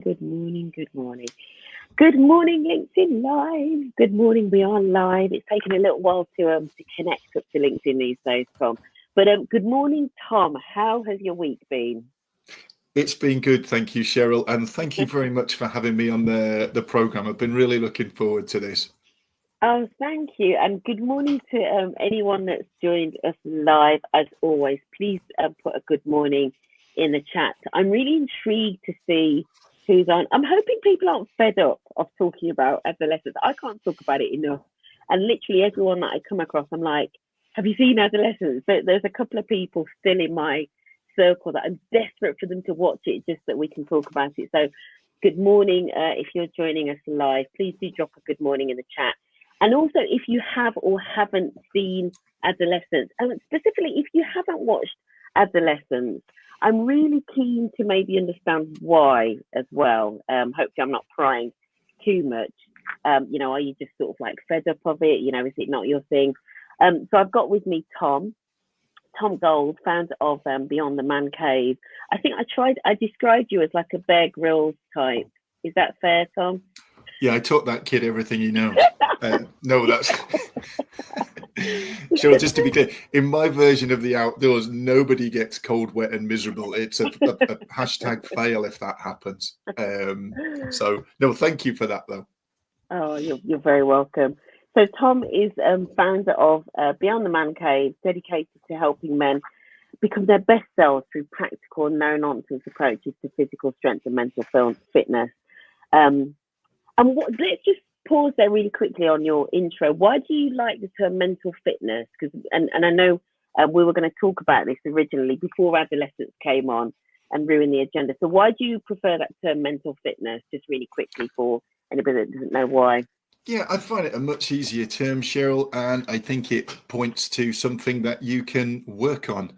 Good morning, good morning. Good morning, LinkedIn Live. Good morning, we are live. It's taken a little while to connect up to LinkedIn these days, Tom. But good morning, Tom. How has your week been? It's been good, thank you, Cheryl, and thank you very much for having me on the program. I've been really looking forward to this. Oh, thank you. And good morning to anyone that's joined us live. As always, please put a good morning in the chat. I'm really intrigued to see who's on. I'm hoping people aren't fed up of talking about adolescence. I can't talk about it enough. And literally everyone that I come across, I'm like, have you seen Adolescence? There's a couple of people still in my circle that I'm desperate for them to watch it just that we can talk about it. So good morning. If you're joining us live, please do drop a good morning in the chat. And also, if you have or haven't seen Adolescence, and specifically if you haven't watched Adolescence, I'm really keen to maybe understand why as well. Hopefully I'm not prying too much. Are you just sort of like fed up of it? Is it not your thing? So I've got with me Tom Gold, founder of Beyond the Man Cave. I think I described you as like a Bear Grylls type. Is that fair, Tom? Yeah, I taught that kid everything he knows. No, that's... Sure, just to be clear, in my version of the outdoors, nobody gets cold, wet and miserable. It's a hashtag fail if that happens. So, no, thank you for that, though. Oh, you're very welcome. So Tom is founder of Beyond the Man Cave, dedicated to helping men become their best selves through practical, no-nonsense approaches to physical strength and mental fitness. Let's just pause there really quickly on your intro. Why do you like the term mental fitness? And I know we were going to talk about this originally before Adolescence came on and ruined the agenda. So why do you prefer that term mental fitness? Just really quickly for anybody that doesn't know why. Yeah, I find it a much easier term, Cheryl, and I think it points to something that you can work on.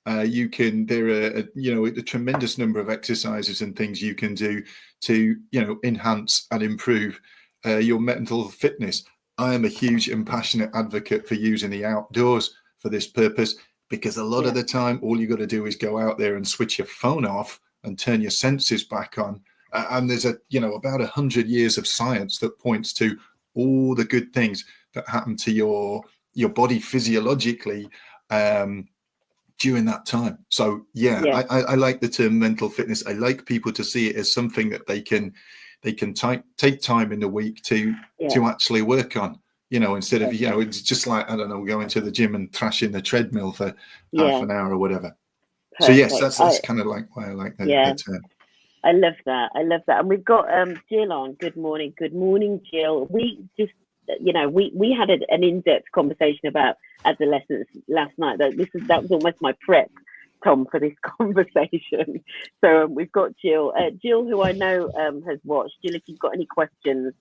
There are a tremendous number of exercises and things you can do to enhance and improve your mental fitness. I am a huge and passionate advocate for using the outdoors for this purpose, because a lot of the time all you got to do is go out there and switch your phone off and turn your senses back on. And there's about 100 years of science that points to all the good things that happen to your body physiologically during that time. So I like the term mental fitness. I like people to see it as something that they can take time in the week to actually work on, instead of it's just like, I don't know, going to the gym and thrashing the treadmill for half an hour or whatever. Perfect. So yes, that's kind of like why I like the term. I love that. And we've got Jill on. Good morning, Jill. We just we had an in-depth conversation about adolescence last night. That was almost my prep, Tom, for this conversation. So we've got Jill, who I know has watched. Jill, if you've got any questions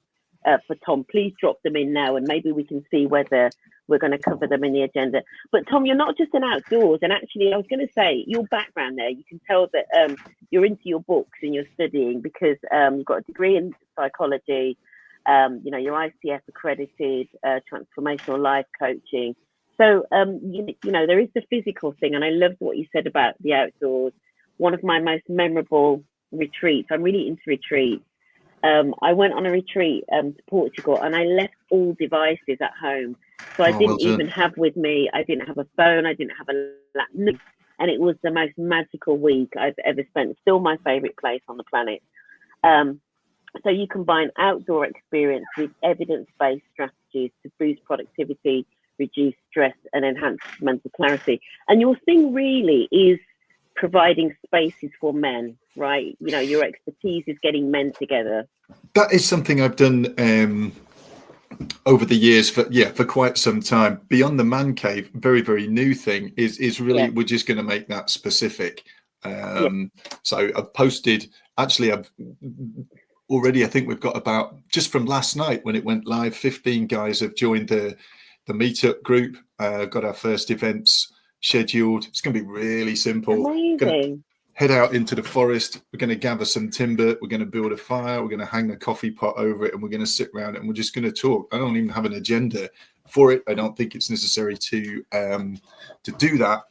for Tom, please drop them in now, and maybe we can see whether we're going to cover them in the agenda. But Tom, you're not just an outdoors, and actually I was going to say your background there, you can tell that you're into your books and you're studying, because you've got a degree in psychology, you're ICF accredited, transformational life coaching. So, there is the physical thing. And I loved what you said about the outdoors. One of my most memorable retreats, I'm really into retreats. I went on a retreat to Portugal, and I left all devices at home. So I didn't even have with me, I didn't have a phone, I didn't have a laptop. And it was the most magical week I've ever spent. Still my favorite place on the planet. So you combine outdoor experience with evidence-based strategies to boost productivity, reduce stress, and enhance mental clarity. And your thing really is providing spaces for men, right? Your expertise is getting men together. That is something I've done over the years for quite some time. Beyond the Man Cave, very, very new thing is really, we're just going to make that specific. So I've posted, actually I've already, I think we've got about, just from last night when it went live, 15 guys have joined the meetup group, got our first events scheduled. It's going to be really simple. Amazing. Head out into the forest. We're going to gather some timber. We're going to build a fire. We're going to hang a coffee pot over it, and we're going to sit around it, and we're just going to talk. I don't even have an agenda for it. I don't think it's necessary to do that,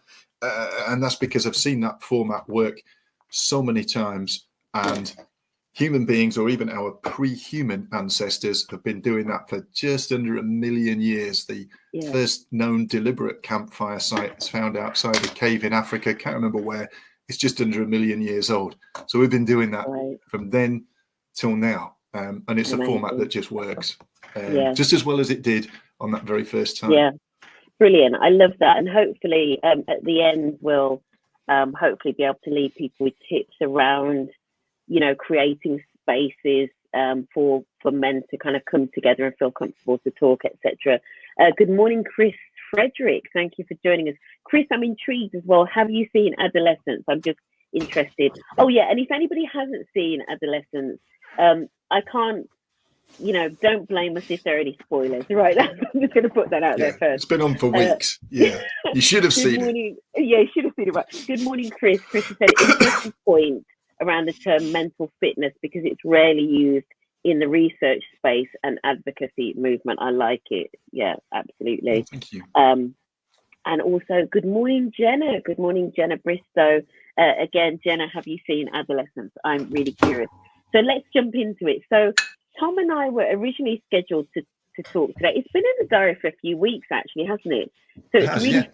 and that's because I've seen that format work so many times, and human beings, or even our pre-human ancestors, have been doing that for just under 1 million years. The first known deliberate campfire site is found outside a cave in Africa. Can't remember where. It's just under 1 million years old. So we've been doing that from then till now. And it's a format that just works just as well as it did on that very first time. Yeah, brilliant. I love that. And hopefully at the end, we'll hopefully be able to leave people with tips around, you know, creating spaces for men to kind of come together and feel comfortable to talk, etc. Good morning, Chris Frederick. Thank you for joining us. Chris, I'm intrigued as well. Have you seen Adolescence? I'm just interested. Oh, yeah. And if anybody hasn't seen Adolescence, I can't, you know, don't blame us if there are any spoilers, right? I'm just going to put that out there first. It's been on for weeks. You should have seen it. Yeah, you should have seen it. Right. Good morning, Chris. Chris has said interesting point around the term mental fitness because it's rarely used in the research space and advocacy movement. I like it. Yeah, absolutely. Thank you. And also, good morning, Jenna. Good morning, Jenna Bristow. Again, Jenna, have you seen Adolescence? I'm really curious. So let's jump into it. So Tom and I were originally scheduled to talk today. It's been in the diary for a few weeks, actually, hasn't it? So it's really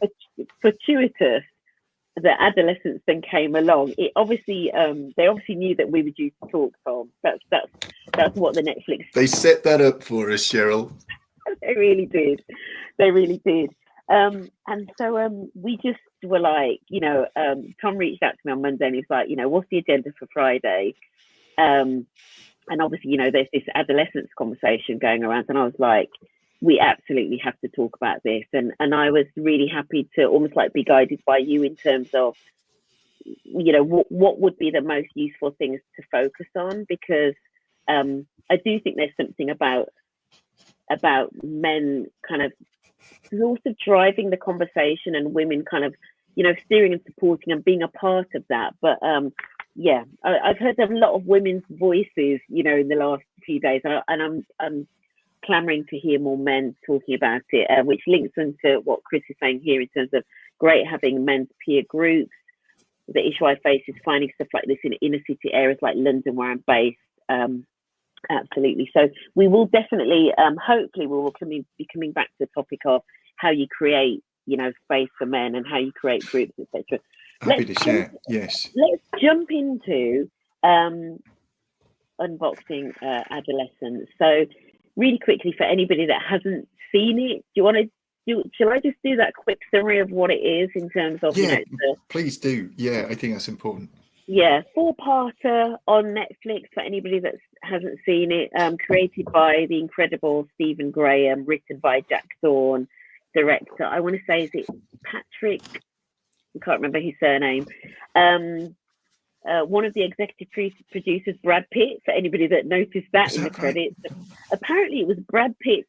fortuitous that Adolescence then came along. It obviously, they obviously knew that we were due to talk, Tom. That's what the Netflix. They set that up for us, Cheryl. They really did. They really did. And so we just were like, you know, Tom reached out to me on Monday and he's like, you know, what's the agenda for Friday? And obviously, you know, there's this adolescence conversation going around, and I was like, we absolutely have to talk about this. And I was really happy to almost like be guided by you in terms of, you know, what would be the most useful things to focus on, because I do think there's something about men kind of sort of driving the conversation and women kind of, you know, steering and supporting and being a part of that. But yeah, I've heard a lot of women's voices, you know, in the last few days, and I'm clamoring to hear more men talking about it, which links into what Chris is saying here in terms of great having men's peer groups. The issue I face is finding stuff like this in inner city areas like London, where I'm based. Absolutely. So we will definitely, hopefully, we will be coming back to the topic of how you create, you know, space for men and how you create groups, etc. Happy to share. Yes. Let's jump into unboxing Adolescence. So really quickly, for anybody that hasn't seen it, shall I just do that quick summary of what it is in terms of, you know, please do. Yeah, I think that's important. Yeah, 4-parter on Netflix for anybody that hasn't seen it, created by the incredible Stephen Graham, written by Jack Thorne, director, I want to say, is it Patrick? I can't remember his surname. One of the executive producers, Brad Pitt, for anybody that noticed that in the credits. Apparently it was Brad Pitt's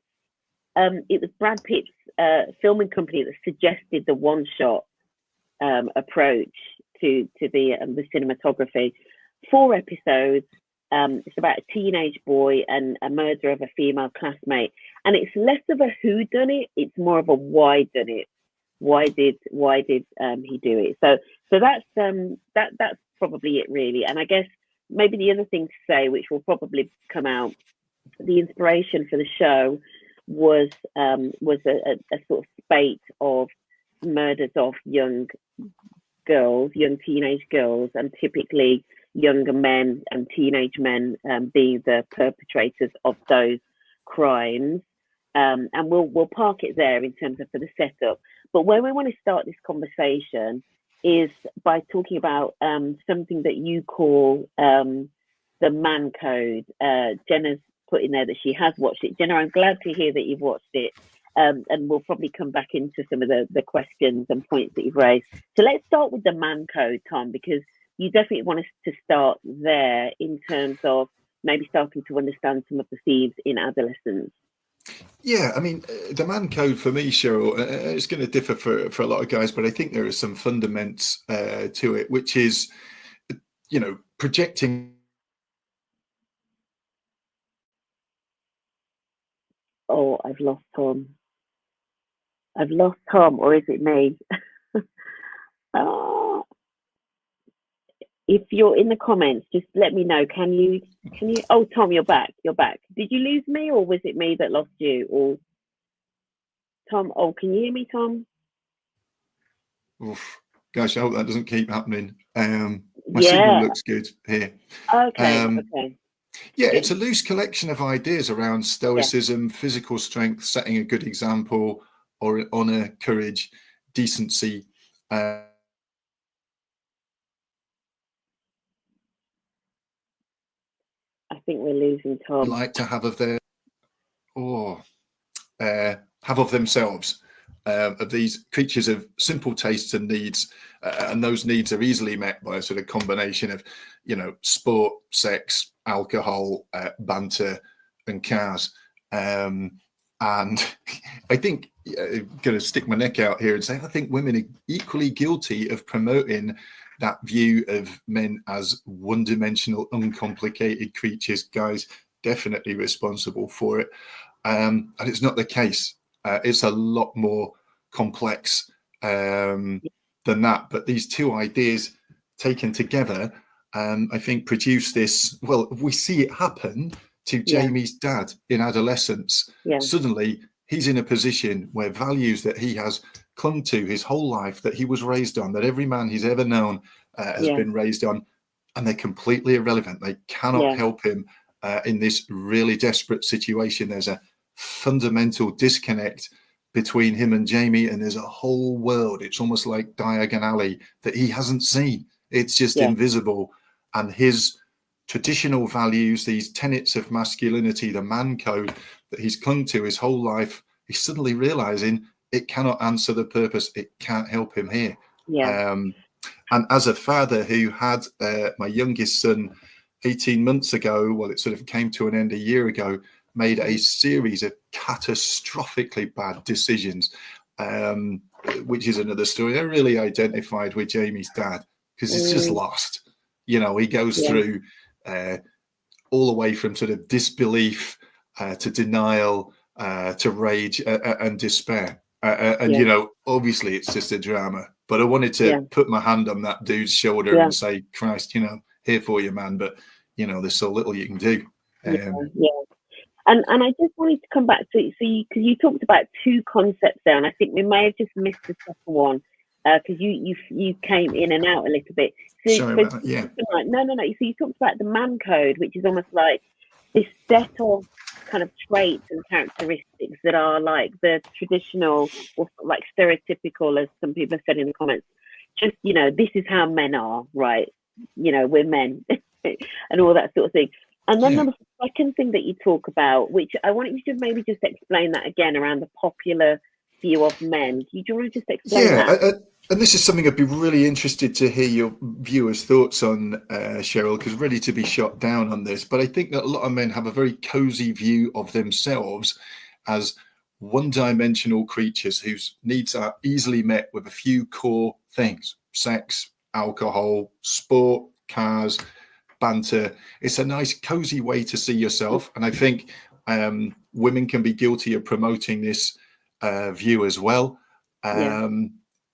filming company that suggested the one-shot approach to the cinematography. 4 episodes. It's about a teenage boy and a murder of a female classmate, and it's less of a whodunit, it's more of a why done it. Why did he do it? So that's probably it, really. And I guess maybe the other thing to say, which will probably come out, the inspiration for the show was a sort of spate of murders of young teenage girls, and typically younger men and teenage men being the perpetrators of those crimes. And we'll park it there in terms of for the setup. But where we want to start this conversation is by talking about something that you call the man code. Jenna's put in there that she has watched it. Jenna, I'm glad to hear that you've watched it. And we'll probably come back into some of the questions and points that you've raised. So let's start with the man code, Tom, because you definitely want us to start there in terms of maybe starting to understand some of the themes in adolescence. Yeah, I mean, the man code for me, Cheryl, it's going to differ for a lot of guys, but I think there are some fundamentals to it, which is, you know, projecting. Oh, I've lost Tom. Or is it me? Oh, if you're in the comments, just let me know. Can you? Oh, Tom, you're back. Did you lose me, or was it me that lost you? Or Tom? Oh, can you hear me, Tom? Oof. Gosh, I hope that doesn't keep happening. My signal looks good here. Okay. Yeah, it's a loose collection of ideas around stoicism, physical strength, setting a good example, or honor, courage, decency. I think we're losing Tom. Like to have of their, have of themselves, of these creatures of simple tastes and needs, and those needs are easily met by a sort of combination of, sport, sex, alcohol, banter, and cars. And I think I'm going to stick my neck out here and say I think women are equally guilty of promoting that view of men as one-dimensional, uncomplicated creatures. Guys, definitely responsible for it. And it's not the case. It's a lot more complex than that. But these two ideas taken together, I think, produce this. Well, we see it happen to Jamie's dad in adolescence. Suddenly, he's in a position where values that he has clung to his whole life, that he was raised on, that every man he's ever known has been raised on, and they're completely irrelevant. They cannot help him in this really desperate situation. There's a fundamental disconnect between him and Jamie, and there's a whole world. It's almost like Diagon Alley that he hasn't seen. It's just invisible. And his traditional values, these tenets of masculinity, the man code that he's clung to his whole life, he's suddenly realizing it cannot answer the purpose. It can't help him here. And as a father who had my youngest son 18 months ago, well, it sort of came to an end a year ago, made a series of catastrophically bad decisions, which is another story. I really identified with Jamie's dad because he's just lost. He goes through all the way from sort of disbelief to denial to rage and despair. Obviously it's just a drama. But I wanted to put my hand on that dude's shoulder and say, Christ, here for you, man. But, there's so little you can do. And I just wanted to come back to because you talked about two concepts there, and I think we may have just missed the second one because you came in and out a little bit. Sorry about that, No. So you talked about the man code, which is almost like this set of kind of traits and characteristics that are like the traditional or like stereotypical, as some people have said in the comments. Just this is how men are, right? We're men, and all that sort of thing. And then the second thing that you talk about, which I want you to maybe just explain that again around the popular view of men. Do you want to just explain that? And this is something I'd be really interested to hear your viewers' thoughts on, Cheryl, because ready to be shot down on this. But I think that a lot of men have a very cozy view of themselves as one-dimensional creatures whose needs are easily met with a few core things: sex, alcohol, sport, cars, banter. It's a nice cozy way to see yourself, and I think women can be guilty of promoting this view as well.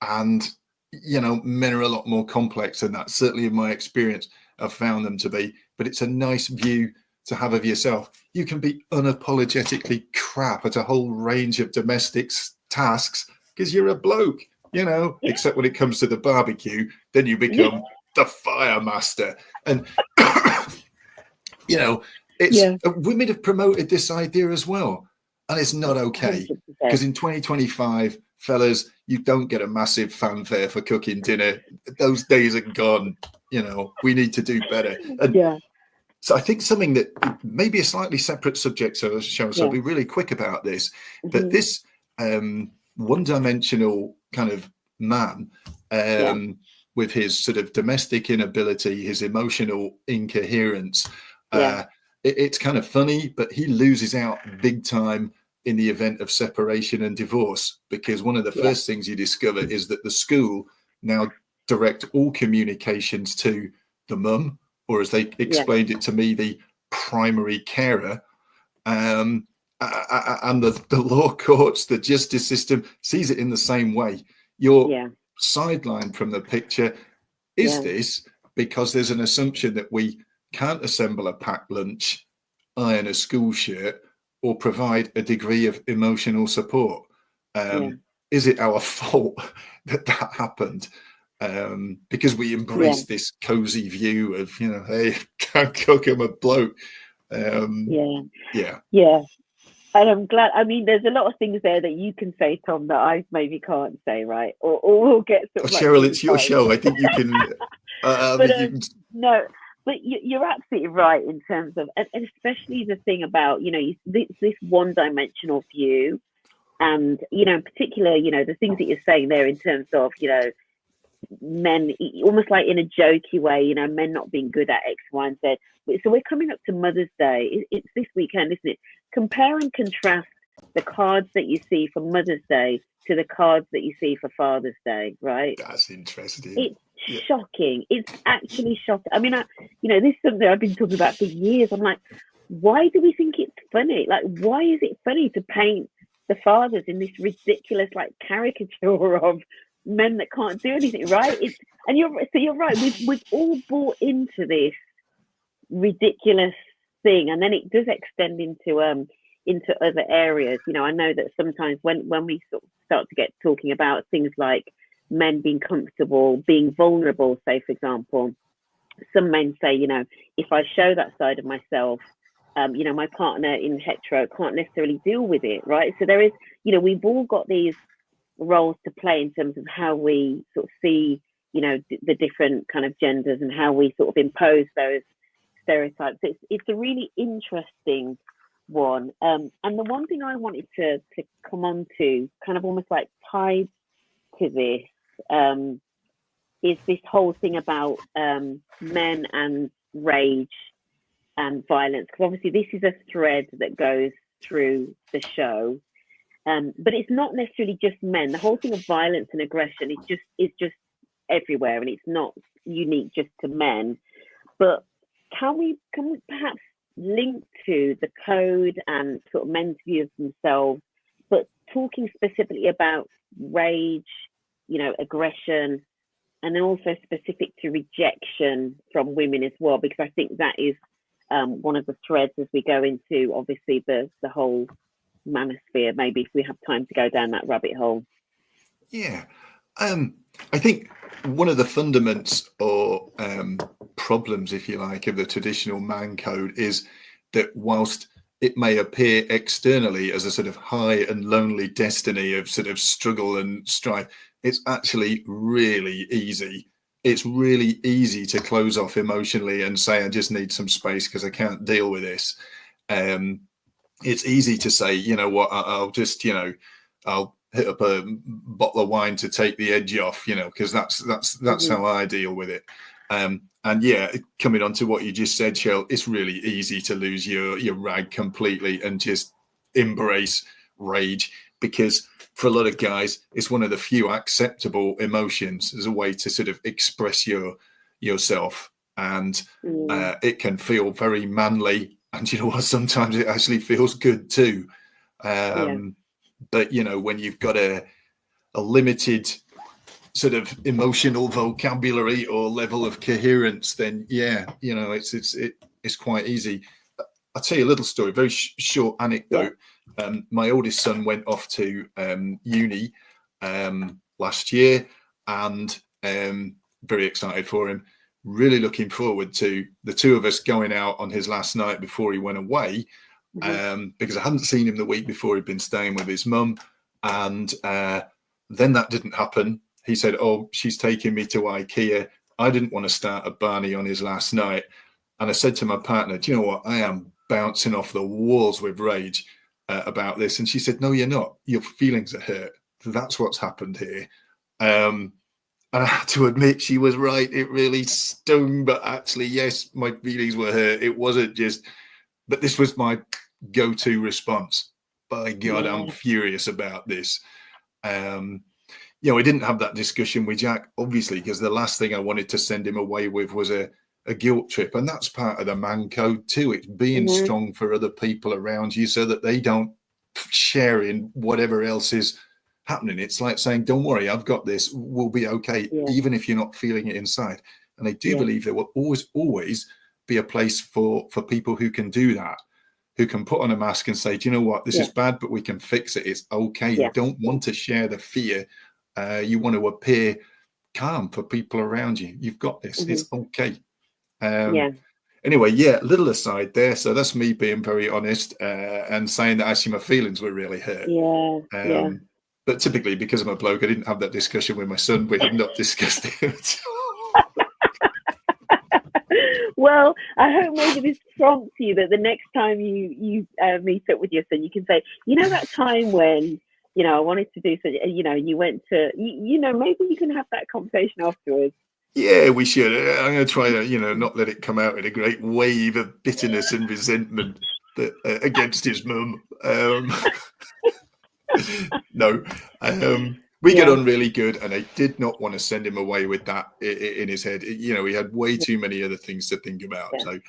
And men are a lot more complex than that. Certainly in my experience I've found them to be, but it's a nice view to have of yourself. You can be unapologetically crap at a whole range of domestic tasks because you're a bloke, except when it comes to the barbecue, then you become the fire master. And women have promoted this idea as well, and it's not okay, because in 2025, fellas, you don't get a massive fanfare for cooking dinner. Those days are gone. We need to do better. And so I think something that may be a slightly separate subject, so I'll be really quick about this, that this one-dimensional kind of man with his sort of domestic inability, his emotional incoherence, it's kind of funny, but he loses out big time in the event of separation and divorce, because one of the first things you discover is that the school now direct all communications to the mum, or as they explained it to me, the primary carer, and the law courts, the justice system sees it in the same way. You're sidelined from the picture. Is this because there's an assumption that we can't assemble a packed lunch, iron a school shirt, or provide a degree of emotional support. Is it our fault that happened? Because we embrace this cozy view of, hey, can't cook, I'm a bloke. And I'm glad. I mean, there's a lot of things there that you can say, Tom, that I maybe can't say, right? Or we'll get sort of Cheryl, it's your show. I think you can. No, but you're absolutely right in terms of, and especially the thing about, this one-dimensional view, and in particular, the things that you're saying there in terms of, men, almost like in a jokey way, men not being good at X, Y, and Z. So we're coming up to Mother's Day. It's this weekend, isn't it? Compare and contrast the cards that you see for Mother's Day to the cards that you see for Father's Day, right? That's interesting. It's shocking. It's actually shocking. I mean, this is something I've been talking about for years. I'm like, why do we think it's funny? Like, why is it funny to paint the fathers in this ridiculous, like, caricature of men that can't do anything, right? You're right. We've all bought into this ridiculous thing, and then it does extend into other areas. I know that sometimes when we sort of start to get talking about things like men being comfortable, being vulnerable, say for example, some men say, if I show that side of myself, my partner in hetero can't necessarily deal with it, right? So there is, we've all got these roles to play in terms of how we sort of see, the different kind of genders and how we sort of impose those stereotypes. It's a really interesting one. And the one thing I wanted to come on to, kind of almost like tied to this, is this whole thing about men and rage and violence. Because obviously this is a thread that goes through the show. But it's not necessarily just men. The whole thing of violence and aggression is just everywhere, and it's not unique just to men. But can we perhaps link to the code and sort of men's view of themselves, but talking specifically about rage, aggression, and then also specific to rejection from women as well, because I think that is one of the threads as we go into obviously the whole manosphere, maybe if we have time to go down that rabbit hole. I think one of the fundaments or problems, if you like, of the traditional man code is that whilst it may appear externally as a sort of high and lonely destiny of sort of struggle and strife, it's actually really easy. It's really easy to close off emotionally and say, I just need some space because I can't deal with this. It's easy to say, you know what, I'll just, I'll hit up a bottle of wine to take the edge off, because that's how I deal with it. And coming on to what you just said, Cheryl, it's really easy to lose your rag completely and just embrace rage, because for a lot of guys, it's one of the few acceptable emotions as a way to sort of express yourself. And it can feel very manly. And you know what, sometimes it actually feels good too. But, when you've got a limited sort of emotional vocabulary or level of coherence, then, it's quite easy. I'll tell you a little story, very short anecdote. My oldest son went off to uni last year, and very excited for him. Really looking forward to the two of us going out on his last night before he went away, because I hadn't seen him the week before. He'd been staying with his mum, and then that didn't happen. He said, oh, she's taking me to IKEA. I didn't want to start a Barney on his last night. And I said to my partner, do you know what? I am bouncing off the walls with rage about this. And she said, no, you're not. Your feelings are hurt. That's what's happened here. And I had to admit she was right. It really stung, but actually, yes, my feelings were hurt. It wasn't just, but this was my go-to response. By God, I'm furious about this. We didn't have that discussion with Jack, obviously, because the last thing I wanted to send him away with was a guilt trip. And that's part of the man code too. It's being strong for other people around you so that they don't share in whatever else is happening. It's like saying, don't worry, I've got this, we'll be okay, even if you're not feeling it inside. And I do believe there will always be a place for people who can do that, who can put on a mask and say, do you know what, this is bad, but we can fix it. It's okay. You don't want to share the fear. You want to appear calm for people around you. You've got this. It's okay. Anyway, little aside there. So that's me being very honest and saying that actually my feelings were really hurt. But typically, because I'm a bloke, I didn't have that discussion with my son. We have not discussed it. Well, I hope maybe this prompts you that the next time you meet up with your son, you can say, you know, that time when, you know, I wanted to do something, you know, you went to, you know, maybe you can have that conversation afterwards. Yeah, we should. I'm going to try to, you know, not let it come out in a great wave of bitterness and resentment against his mum. No, we get on really good, and I did not want to send him away with that in his head. You know, he had way too many other things to think about. So,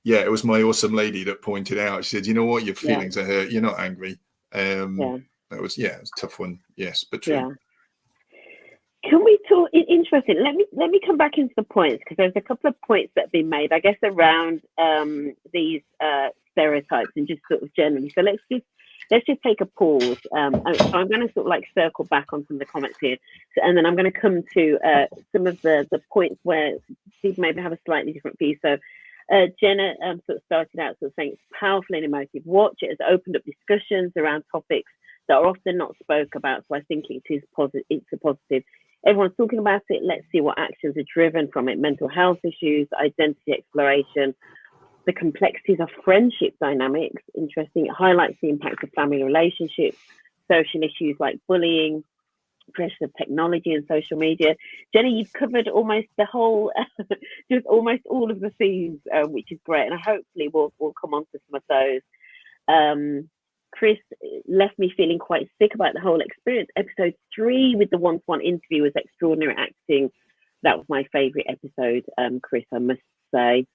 it was my awesome lady that pointed out. She said, "You know what? Your feelings are hurt. You're not angry." That was it was a tough one. Yes, but true. Yeah. Can we talk? Interesting. Let me come back into the points, because there's a couple of points that have been made, I guess, around these stereotypes and just sort of generally. So let's just take a pause. So I'm going to sort of like circle back on some of the comments here, and then I'm going to come to some of the points where people maybe have a slightly different view. So Jenna sort of started out sort of saying it's powerful and emotive watch. It has opened up discussions around topics that are often not spoke about. So I think it is positive. It's a positive. Everyone's talking about it. Let's see what actions are driven from it. Mental health issues, identity exploration, the complexities of friendship dynamics. Interesting. It highlights the impact of family relationships, social issues like bullying, pressure of technology and social media. Jenny, you've covered almost the whole, just almost all of the themes, which is great. And hopefully we'll come on to some of those. Chris left me feeling quite sick about the whole experience. Episode 3 with the one-to-one interview was extraordinary acting. That was my favourite episode, Chris, I must say.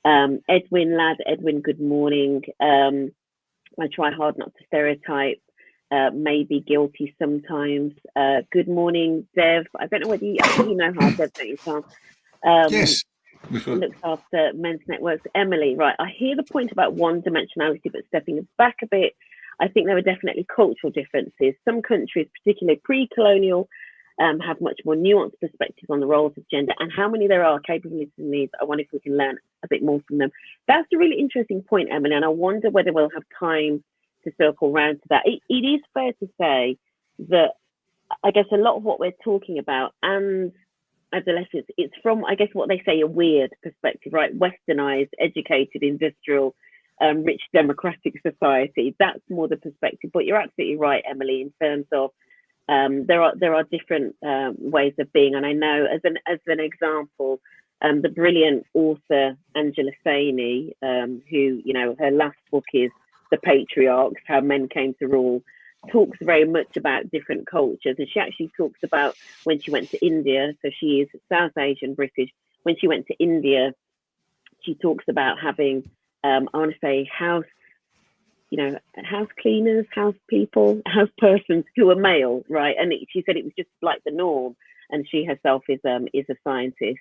Edwin, good morning. I try hard not to stereotype, maybe guilty sometimes. Good morning, Dev. I don't know whether I think you know how Dev, don't you, Tom? Yes. Looks after men's networks. Emily, right. I hear the point about one-dimensionality, but stepping back a bit, I think there are definitely cultural differences. Some countries, particularly pre-colonial, have much more nuanced perspectives on the roles of gender and how many there are, capabilities and needs. I wonder if we can learn a bit more from them. That's a really interesting point, Emily, and I wonder whether we'll have time to circle round to that. It is fair to say that I guess a lot of what we're talking about and adolescence, it's from, I guess, what they say a weird perspective, right? Westernized, educated, industrial, rich democratic society. That's more the perspective. But you're absolutely right, Emily, in terms of there are different ways of being. And I know, as an example, the brilliant author Angela Saini, who, you know, her last book is The Patriarchs: How Men Came to Rule, talks very much about different cultures. And she actually talks about when she went to India. So she is South Asian British. When she went to India, she talks about having I want to say house cleaners, house people, house persons who are male, right? And she said it was just like the norm, and she herself is a scientist.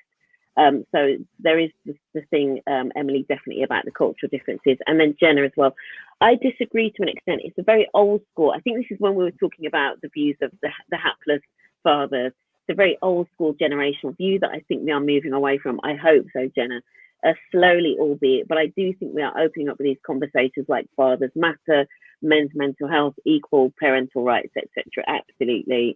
So there is the thing, Emily, definitely about the cultural differences. And then Jenna as well. I disagree to an extent. It's a very old school. I think this is when we were talking about the views of the hapless fathers. It's a very old school generational view that I think we are moving away from. I hope so, Jenna. Slowly, albeit, but I do think we are opening up with these conversations like fathers matter, men's mental health, equal parental rights, etc. Absolutely,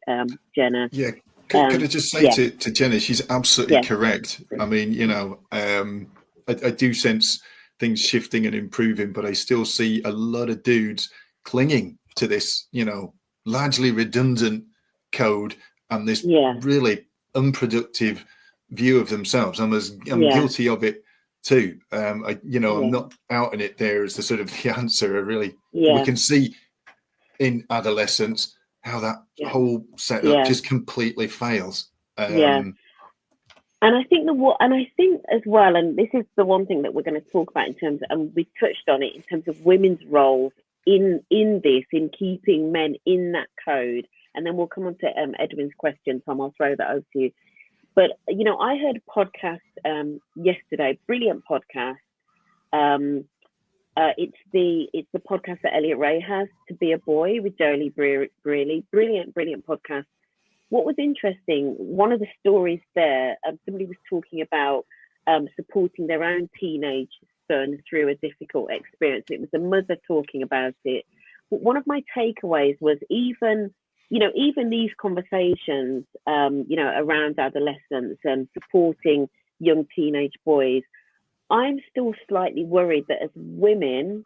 Jenna. Yeah, could I just say to Jenna, she's absolutely correct. I mean, you know, I do sense things shifting and improving, but I still see a lot of dudes clinging to this, you know, largely redundant code and this really unproductive view of themselves. I'm guilty of it too. I'm not outing it there as the sort of the answer. We can see in adolescence how that whole setup just completely fails. And I think as well, and this is the one thing that we're going to talk about in terms of, and we touched on it in terms of women's roles in this, in keeping men in that code. And then we'll come on to Edwin's question, Tom. I'll throw that over to you. But I heard a podcast yesterday, brilliant podcast. It's the podcast that Elliot Ray has, To Be a Boy, with Jolie Brearley. Brilliant podcast. What was interesting, one of the stories there, somebody was talking about supporting their own teenage son through a difficult experience. It was a mother talking about it. But one of my takeaways was even these conversations, around adolescence and supporting young teenage boys, I'm still slightly worried that as women,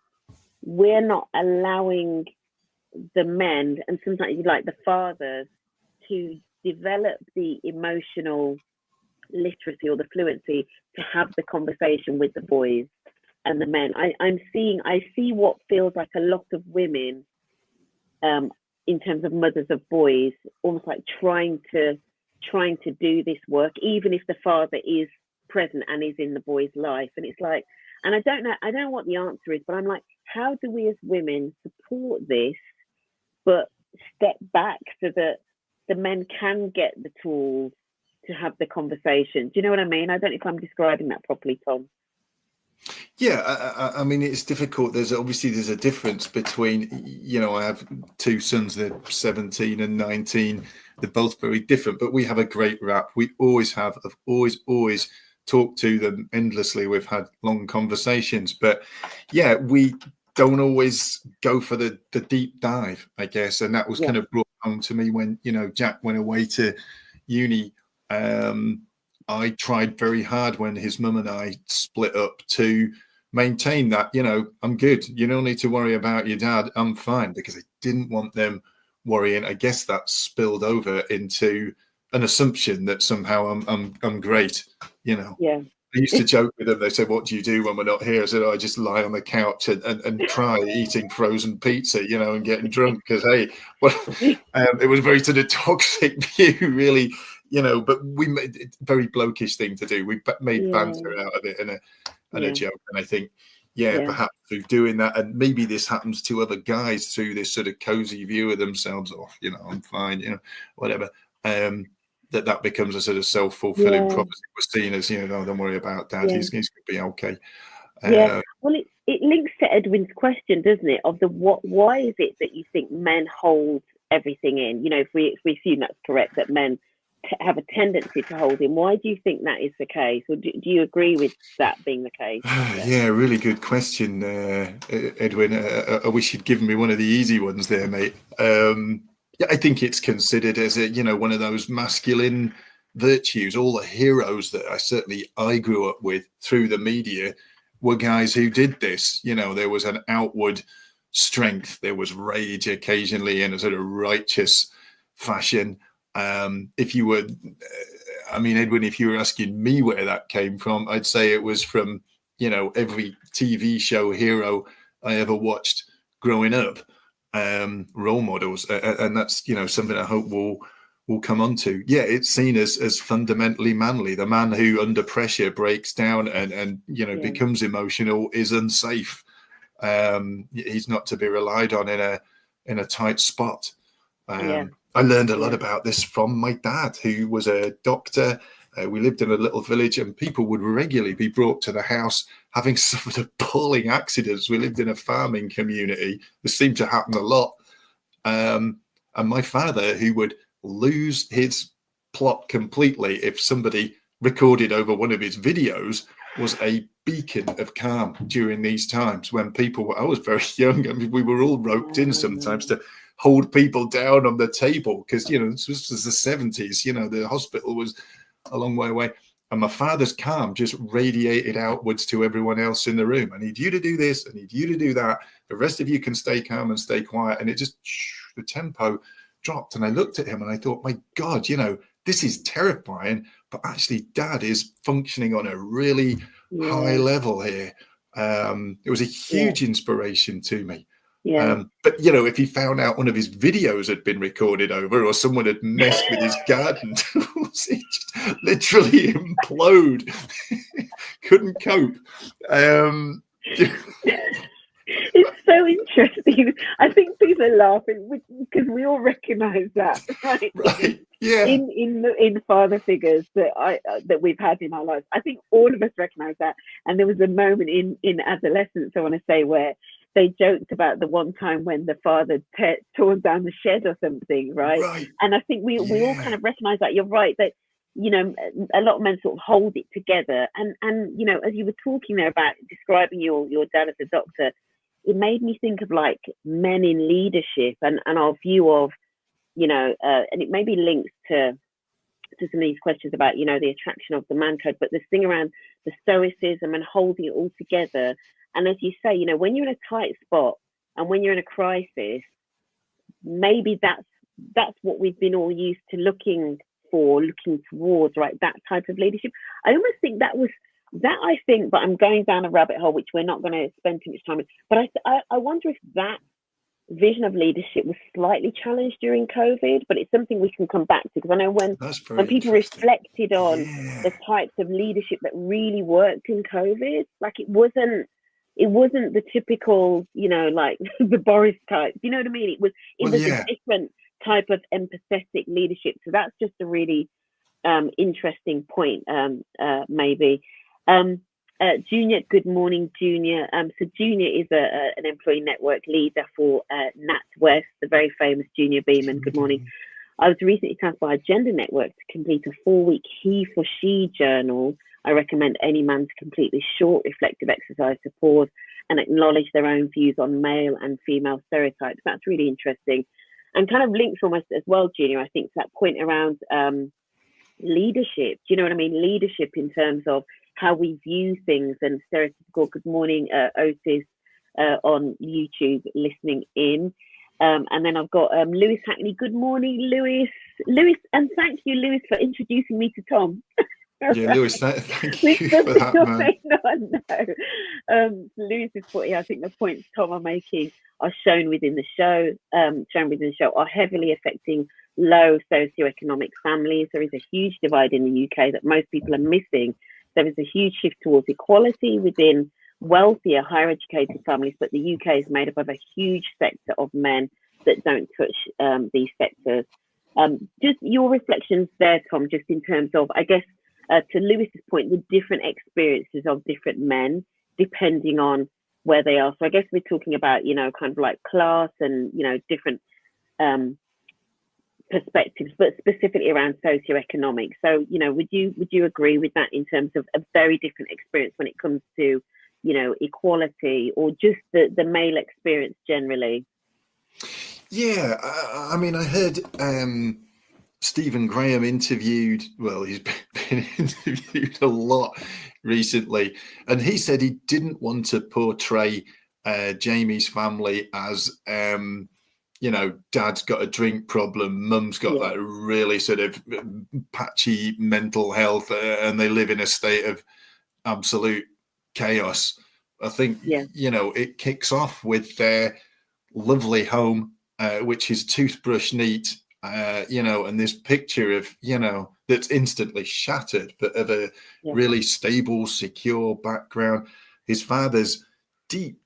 we're not allowing the men and sometimes like the fathers to develop the emotional literacy or the fluency to have the conversation with the boys and the men. I see what feels like a lot of women, in terms of mothers of boys, almost like trying to do this work, even if the father is present and is in the boy's life. And it's like, and I don't know what the answer is, but I'm like, how do we as women support this, but step back so that the men can get the tools to have the conversation? Do you know what I mean? I don't know if I'm describing that properly, Tom. Yeah, I mean, it's difficult. There's a difference between, I have two sons, they're 17 and 19. They're both very different, but we have a great rap. We always have. I've always talked to them endlessly. We've had long conversations, but yeah, we don't always go for the deep dive, I guess. And that was kind of brought home to me when, Jack went away to uni. I tried very hard when his mum and I split up to maintain that, I'm good. You don't need to worry about your dad. I'm fine, because I didn't want them worrying. I guess that spilled over into an assumption that somehow I'm great, Yeah. I used to joke with them. They said, "What do you do when we're not here?" I said, "I just lie on the couch and cry, eating frozen pizza, and getting drunk." Because it was a very sort of toxic view, really, But we made it a very blokish thing to do. We made banter out of it and a joke. And I think, perhaps through doing that, and maybe this happens to other guys through this sort of cozy view of themselves, or I'm fine, whatever. That becomes a sort of self-fulfilling prophecy. We're seen as, don't worry about dad, he's going to be okay. Well, it links to Edwin's question, doesn't it? Of why is it that you think men hold everything in? If we assume that's correct, that men have a tendency to hold in. Why do you think that is the case? Or do you agree with that being the case? Yeah, really good question, Edwin. I wish you'd given me one of the easy ones there, mate. I think it's considered as one of those masculine virtues. All the heroes that I grew up with through the media were guys who did this. There was an outward strength. There was rage occasionally in a sort of righteous fashion. If you were, Edwin, if you were asking me where that came from, I'd say it was from, every TV show hero I ever watched growing up. Role models, and that's something I hope we'll come on to. It's seen as fundamentally manly. The man who under pressure breaks down and becomes emotional is unsafe. He's not to be relied on in a tight spot. I learned a lot about this from my dad, who was a doctor. We lived in a little village, and people would regularly be brought to the house having suffered appalling accidents. We lived in a farming community. This seemed to happen a lot. And my father, who would lose his plot completely if somebody recorded over one of his videos, was a beacon of calm during these times when I was very young. We were all roped in sometimes to hold people down on the table because, this was the 70s, the hospital was a long way away. And my father's calm just radiated outwards to everyone else in the room. I need you to do this. I need you to do that. The rest of you can stay calm and stay quiet. And it just, the tempo dropped. And I looked at him and I thought, my God, this is terrifying. But actually, Dad is functioning on a really high level here. It was a huge inspiration to me. But if he found out one of his videos had been recorded over, or someone had messed with his garden tools, he'd just literally implode. Couldn't cope. It's so interesting. I think people are laughing because we all recognise that, right? Yeah. in father figures that we've had in our lives. I think all of us recognise that. And there was a moment in adolescence, I want to say, where they joked about the one time when the father tore down the shed or something, right? And I think we all kind of recognise that. You're right that, you know, a lot of men sort of hold it together. And you know, as you were talking there about describing your dad as a doctor, it made me think of like men in leadership and our view of, you know, and it maybe links to some of these questions about, you know, the attraction of the man code, but this thing around the stoicism and holding it all together. And as you say, you know, when you're in a tight spot and when you're in a crisis, maybe that's what we've been all used to looking towards, right? That type of leadership. I almost think that I think, but I'm going down a rabbit hole, which we're not going to spend too much time with. But I wonder if that vision of leadership was slightly challenged during COVID, but it's something we can come back to, because I know when people reflected on the types of leadership that really worked in COVID, like it wasn't the typical, you know, like the Boris type, you know what I mean? It was a different type of empathetic leadership. So that's just a really interesting point, maybe. Junior, good morning, Junior. So Junior is an employee network leader for NatWest, the very famous Junior Beeman. Good morning. I was recently tasked by a gender network to complete a 4-week he for she journal. I recommend any man to complete this short reflective exercise to pause and acknowledge their own views on male and female stereotypes. That's really interesting and kind of links almost as well, Junior, I think, to that point around leadership. Do you know what I mean? Leadership in terms of how we view things and stereotypical. Good morning, Otis on YouTube listening in. And then I've got Lewis Hackney. Good morning, Lewis. And thank you, Lewis, for introducing me to Tom. Yeah, Lewis, thank you for that, man. Lewis is put here, I think the points Tom are making are shown within the show, are heavily affecting low socioeconomic families. There is a huge divide in the UK that most people are missing. There is a huge shift towards equality within wealthier, higher educated families, but the UK is made up of a huge sector of men that don't touch these sectors. Just your reflections there, Tom, just in terms of, I guess, to Lewis's point, the different experiences of different men, depending on where they are. So I guess we're talking about, you know, kind of like class and, you know, different perspectives, but specifically around socioeconomic. So, you know, would you agree with that in terms of a very different experience when it comes to, you know, equality or just the male experience generally? Yeah, I mean, I heard Stephen Graham interviewed, well, he's been interviewed a lot recently, and he said he didn't want to portray Jamie's family as, you know, dad's got a drink problem, mum's got that really sort of patchy mental health, and they live in a state of absolute chaos. I think, you know, it kicks off with their lovely home, which is toothbrush neat, you know, and this picture of, you know, that's instantly shattered, but of a really stable, secure background. His father's deep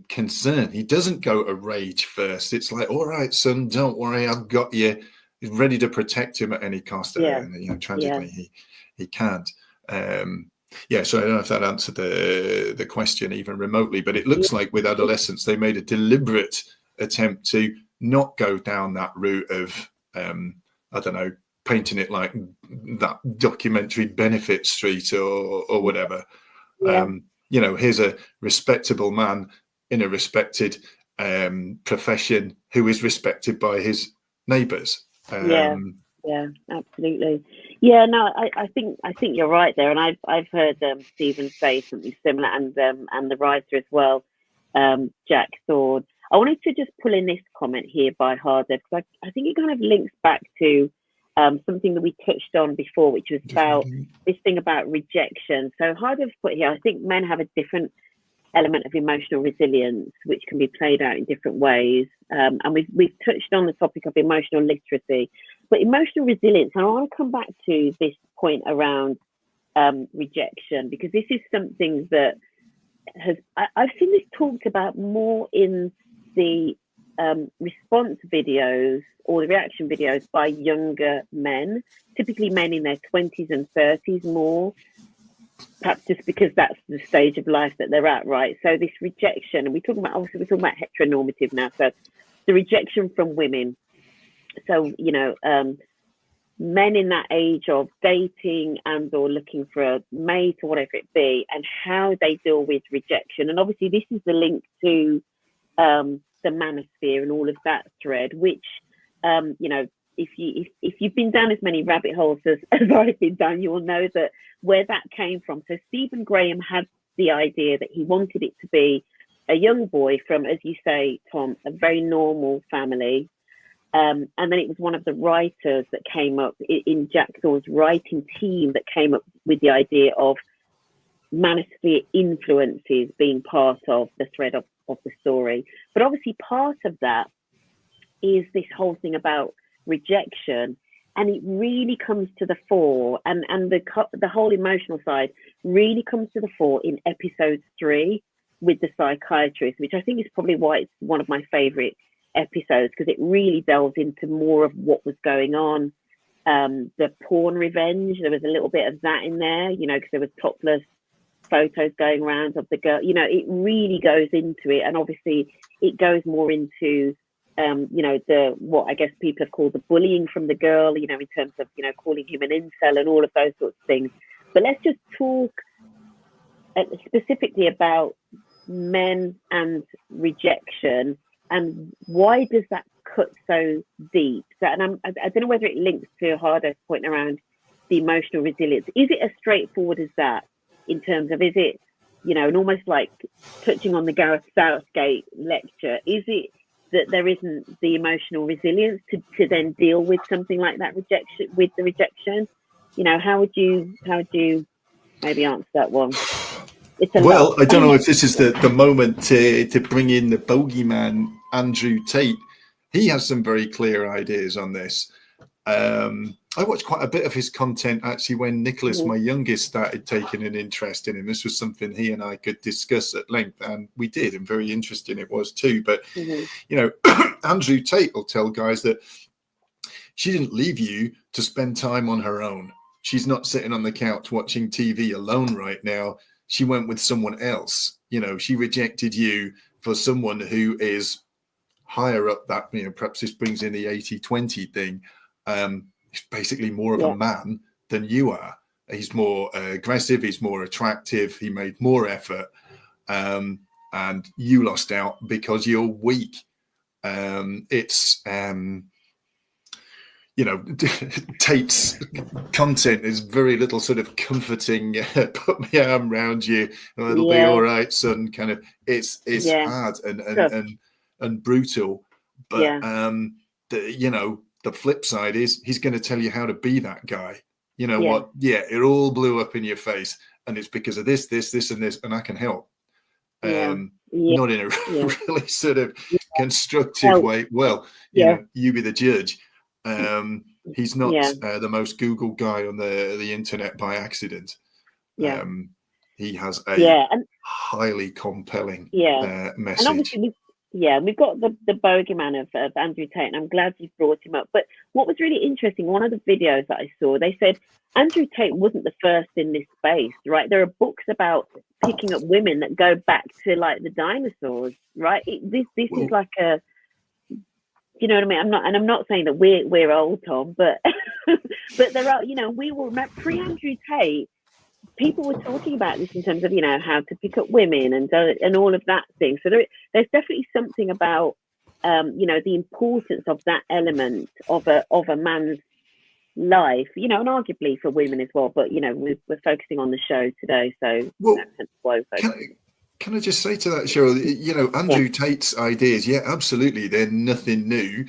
concern. He doesn't go to rage first. It's like, all right, son, don't worry, I've got you. He's ready to protect him at any cost. And, you know, tragically, he can't. So I don't know if that answered the question even remotely, but it looks like with adolescence, they made a deliberate attempt to not go down that route of, I don't know, painting it like that documentary Benefit Street or whatever. You know, here's a respectable man in a respected profession who is respected by his neighbours. Yeah, absolutely. Yeah, no, I think you're right there, and I've heard Stephen say something similar, and the writer as well, Jack Thorne. I wanted to just pull in this comment here by Harder, because I think it kind of links back to something that we touched on before, which was about this thing about rejection. So Harder's put here, I think men have a different element of emotional resilience, which can be played out in different ways. And we've touched on the topic of emotional literacy, but emotional resilience, and I want to come back to this point around rejection, because this is something that I've seen this talked about more in the response videos or the reaction videos by younger men, typically men in their 20s and 30s more, perhaps just because that's the stage of life that they're at, right? So this rejection, and we're talking about heteronormative now, so the rejection from women. So, men in that age of dating and or looking for a mate or whatever it be, and how they deal with rejection. And obviously this is the link to the manosphere and all of that thread, which, if you've been down as many rabbit holes as I've been down, you will know that where that came from. So Stephen Graham had the idea that he wanted it to be a young boy from, as you say, Tom, a very normal family. And then it was one of the writers that came up in Jack Thorne's writing team that came up with the idea of manosphere influences being part of the thread of the story. But obviously part of that is this whole thing about rejection, and it really comes to the fore, and the whole emotional side really comes to the fore in episode 3 with the psychiatrist, which I think is probably why it's one of my favorite episodes, because it really delves into more of what was going on. The porn revenge, there was a little bit of that in there, because there was topless photos going around of the girl. It really goes into it, and obviously it goes more into the what I guess people have called the bullying from the girl, in terms of calling him an incel and all of those sorts of things. But let's just talk specifically about men and rejection. And why does that cut so deep? And I don't know whether it links to Hardo's point around the emotional resilience. Is it as straightforward as that in terms of, is it, and almost like touching on the Gareth Southgate lecture, is it that there isn't the emotional resilience to then deal with something like that rejection? How would you maybe answer that one? Well, I don't know if this is the moment to bring in the bogeyman, Andrew Tate. He has some very clear ideas on this. I watched quite a bit of his content actually when Nicholas, my youngest, started taking an interest in him. This was something he and I could discuss at length, and we did, and very interesting it was too. But, Andrew Tate will tell guys that she didn't leave you to spend time on her own. She's not sitting on the couch watching TV alone right now. She went with someone else. She rejected you for someone who is higher up that, perhaps this brings in the 80-20 thing. He's basically more of a man than you are. He's more aggressive. He's more attractive. He made more effort. And you lost out because you're weak. Tate's content is very little sort of comforting, put my arm around you, and it'll be all right, son, kind of. It's hard and brutal. But the flip side is he's going to tell you how to be that guy. What? Yeah, it all blew up in your face, and it's because of this, and this, and I can help. Not in a really sort of constructive way. Well, you be the judge. He's not the most Googled guy on the internet by accident. He has a highly compelling message. And obviously we've got the bogeyman of Andrew Tate, and I'm glad you brought him up. But what was really interesting, one of the videos that I saw, they said Andrew Tate wasn't the first in this space, right? There are books about picking up women that go back to like the dinosaurs, right? This is like a, you know what I mean? I'm not saying that we're old, Tom, but but there are, we were pre-Andrew Tate, people were talking about this in terms of, how to pick up women and all of that thing. So there's definitely something about, the importance of that element of a man's life, and arguably for women as well. But we're focusing on the show today, so hence why we're focusing. Can I just say to that, Cheryl, Andrew Tate's ideas, absolutely, they're nothing new.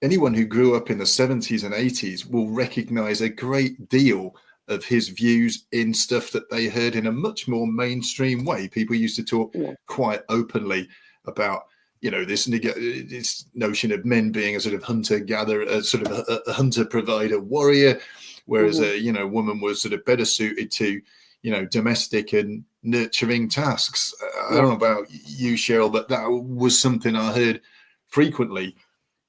Anyone who grew up in the 70s and 80s will recognize a great deal of his views in stuff that they heard in a much more mainstream way. People used to talk quite openly about, this notion of men being a sort of hunter-gatherer, a sort of a hunter-provider warrior, whereas a woman was sort of better suited to, domestic and nurturing tasks. I don't know about you, Cheryl, but that was something I heard frequently.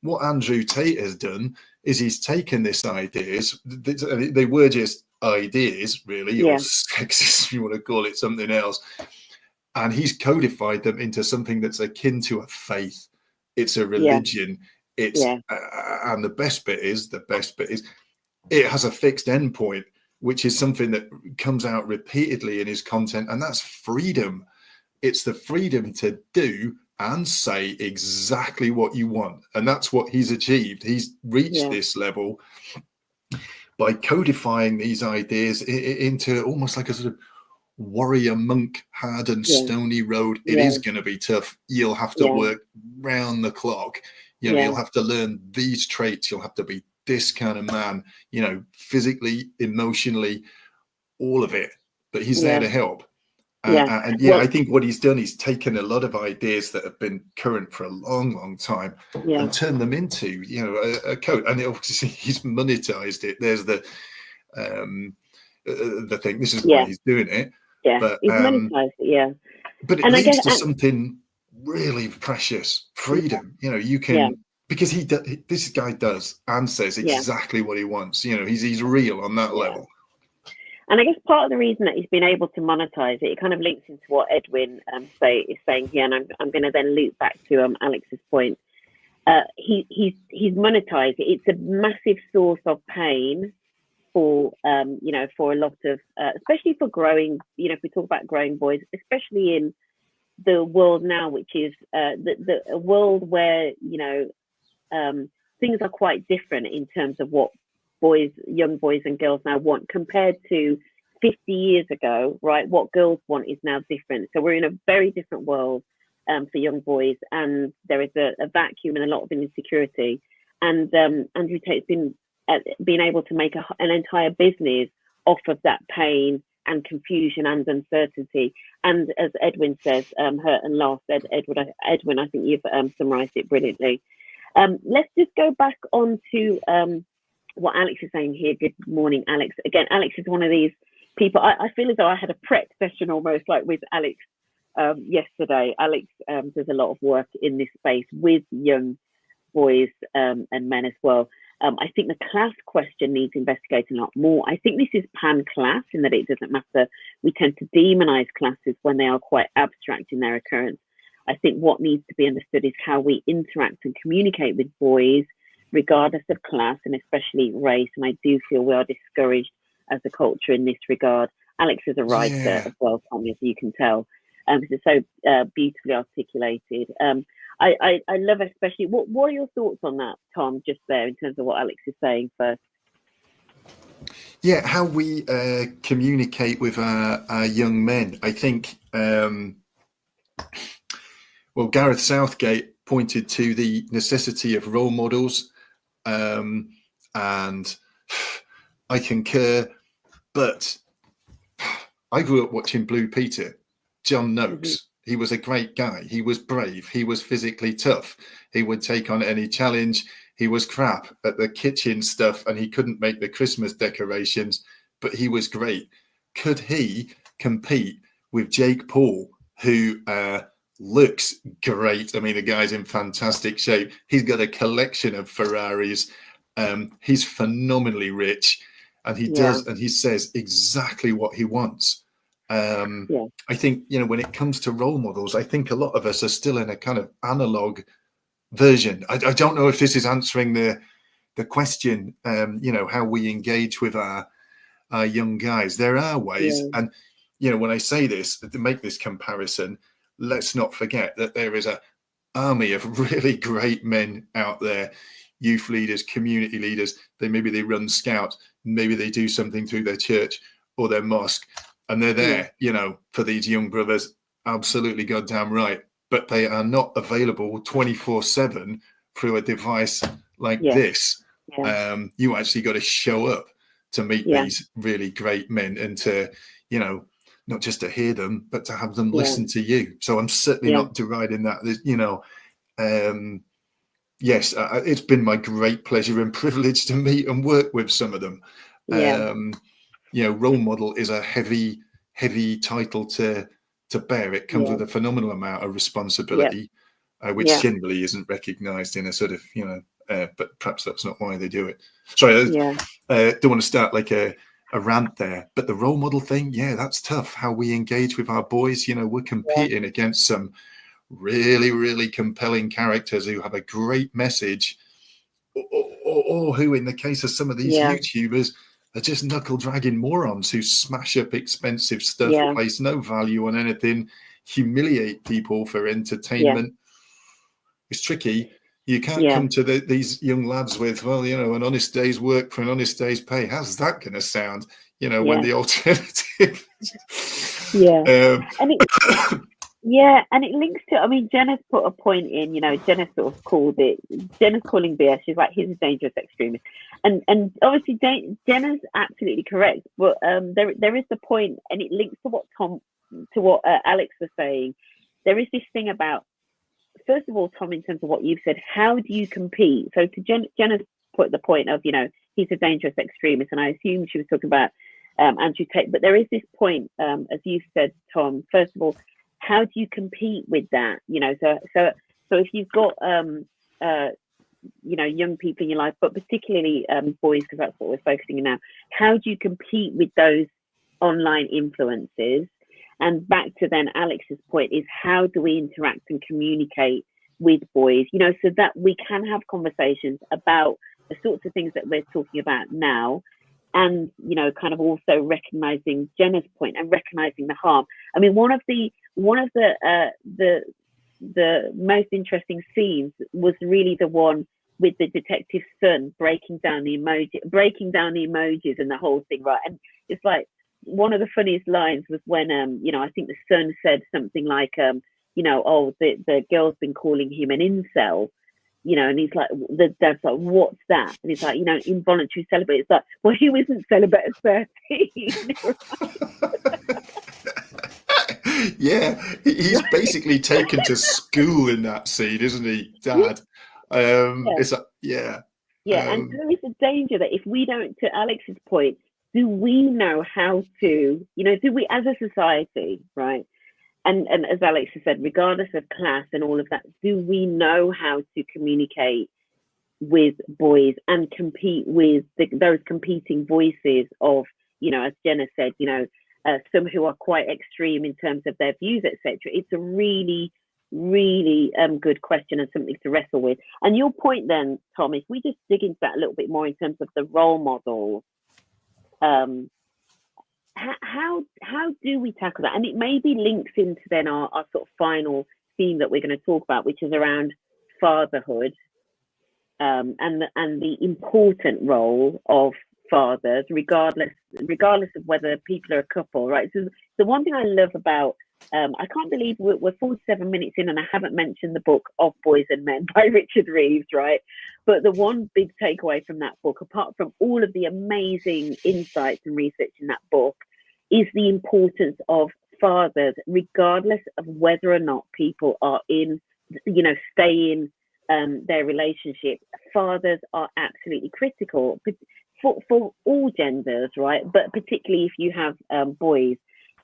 What Andrew Tate has done is he's taken this ideas, they were just ideas really, or sexist if you want to call it something else, and he's codified them into something that's akin to a faith. It's a religion. It's and the best bit is it has a fixed endpoint, which is something that comes out repeatedly in his content, and that's freedom. It's the freedom to do and say exactly what you want. And that's what he's achieved. He's reached this level by codifying these ideas into almost like a sort of warrior monk, hard and stony road. It is going to be tough. You'll have to work round the clock. You know, you'll have to learn these traits. You'll have to be this kind of man, you know, physically, emotionally, all of it. But he's there to help. I think what he's done is taken a lot of ideas that have been current for a long time and turned them into, you know, a code. And obviously he's monetized it. There's the thing. This is why he's doing it. Yeah, but he's monetized it. But it leads to something really precious. Freedom. You know, you can because this guy does and says exactly what he wants. You know, he's real on that level. And I guess part of the reason that he's been able to monetize it, it kind of links into what Edwin is saying here, and I'm going to then loop back to Alex's point. He's monetized it. It's a massive source of pain for you know, for a lot of, especially for growing. You know, if we talk about growing boys, especially in the world now, which is a world where, you know, things are quite different in terms of what young boys and girls now want compared to 50 years ago, right? What girls want is now different. So we're in a very different world for young boys, and there is a vacuum and a lot of insecurity. And Andrew Tate's been able to make an entire business off of that pain and confusion and uncertainty. And as Edwin says, Edwin, I think you've summarized it brilliantly. Let's just go back on to what Alex is saying here. Good morning, Alex. Again, Alex is one of these people. I feel as though I had a prep session almost like with Alex yesterday. Alex does a lot of work in this space with young boys and men as well. I think the class question needs investigating a lot more. I think this is pan-class in that it doesn't matter. We tend to demonize classes when they are quite abstract in their occurrence. I think what needs to be understood is how we interact and communicate with boys regardless of class and especially race. And I do feel we are discouraged as a culture in this regard. Alex is a writer as well, Tommy, as you can tell. It's so beautifully articulated. I love especially, what are your thoughts on that, Tom, just there in terms of what Alex is saying first? Yeah, how we communicate with our young men. I think, well, Gareth Southgate pointed to the necessity of role models, and I concur, but I grew up watching Blue Peter, John Noakes. Mm-hmm. He was a great guy. He was brave. He was physically tough. He would take on any challenge. He was crap at the kitchen stuff and he couldn't make the Christmas decorations, but he was great. Could he compete with Jake Paul, who looks great? I mean, the guy's in fantastic shape. He's got a collection of Ferraris. He's phenomenally rich, and he does, and he says exactly what he wants. I think, you know, when it comes to role models, I think a lot of us are still in a kind of analog version. I don't know if this is answering the question, you know, how we engage with our young guys. There are ways, and, you know, when I say this, to make this comparison, let's not forget that there is an army of really great men out there, youth leaders, community leaders. Maybe they run Scout, maybe they do something through their church or their mosque, and they're there, you know, for these young brothers. Absolutely goddamn right. But they are not available 24/7 through a device like this. You actually got to show up to meet these really great men and to, you know, not just to hear them, but to have them listen to you. So I'm certainly not deriding that. You know, yes, it's been my great pleasure and privilege to meet and work with some of them. You know, role model is a heavy title to bear. It comes with a phenomenal amount of responsibility. which generally isn't recognised in a sort of, but perhaps that's not why they do it. Sorry, don't want to start like a rant there, but the role model thing, that's tough. How we engage with our boys, we're competing against some really, really compelling characters who have a great message, or who, in the case of some of these YouTubers, are just knuckle dragging morons who smash up expensive stuff, place no value on anything, humiliate people for entertainment. It's tricky. You can't come to these young lads with, well, an honest day's work for an honest day's pay. How's that going to sound? When the alternative. And it links to, I mean, Jenna's put a point in, Jenna sort of Jenna's calling Bear, she's like, he's a dangerous extremist. And obviously Jenna's absolutely correct, but there is the point, and it links to what Alex was saying. There is this thing about, first of all, Tom, in terms of what you've said, how do you compete? So to Jenna's put the point of, he's a dangerous extremist, and I assume she was talking about Andrew Tate, but there is this point, as you said, Tom, first of all, how do you compete with that? So if you've got young people in your life, but particularly boys, because that's what we're focusing on now, how do you compete with those online influences? And back to then Alex's point is, how do we interact and communicate with boys, so that we can have conversations about the sorts of things that we're talking about now, and kind of also recognizing Jenna's point and recognizing the harm. I mean, one of the most interesting scenes was really the one with the detective's son breaking down the emojis and the whole thing, right? And it's like, one of the funniest lines was when I think the son said something like the girl's been calling him an incel, and he's like, the dad's like, what's that? And he's like, involuntary celibate. It's like, well, he wasn't celibate at 13. He's basically taken to school in that scene, isn't he, Dad? It's like, and there is a danger that if we don't, to Alex's point, do we know how to, do we as a society, right? And as Alex has said, regardless of class and all of that, do we know how to communicate with boys and compete with those competing voices of, as Jenna said, some who are quite extreme in terms of their views, etc. It's a really, really good question and something to wrestle with. And your point then, Tom, if we just dig into that a little bit more in terms of the role models, how do we tackle that? And it maybe links into then our sort of final theme that we're going to talk about, which is around fatherhood, and the important role of fathers, regardless of whether people are a couple, right? So the one thing I love about, I can't believe we're 47 minutes in and I haven't mentioned the book Of Boys and Men by Richard Reeves, right? But the one big takeaway from that book, apart from all of the amazing insights and research in that book, is the importance of fathers, regardless of whether or not people are stay in their relationship. Fathers are absolutely critical for all genders, right? But particularly if you have boys.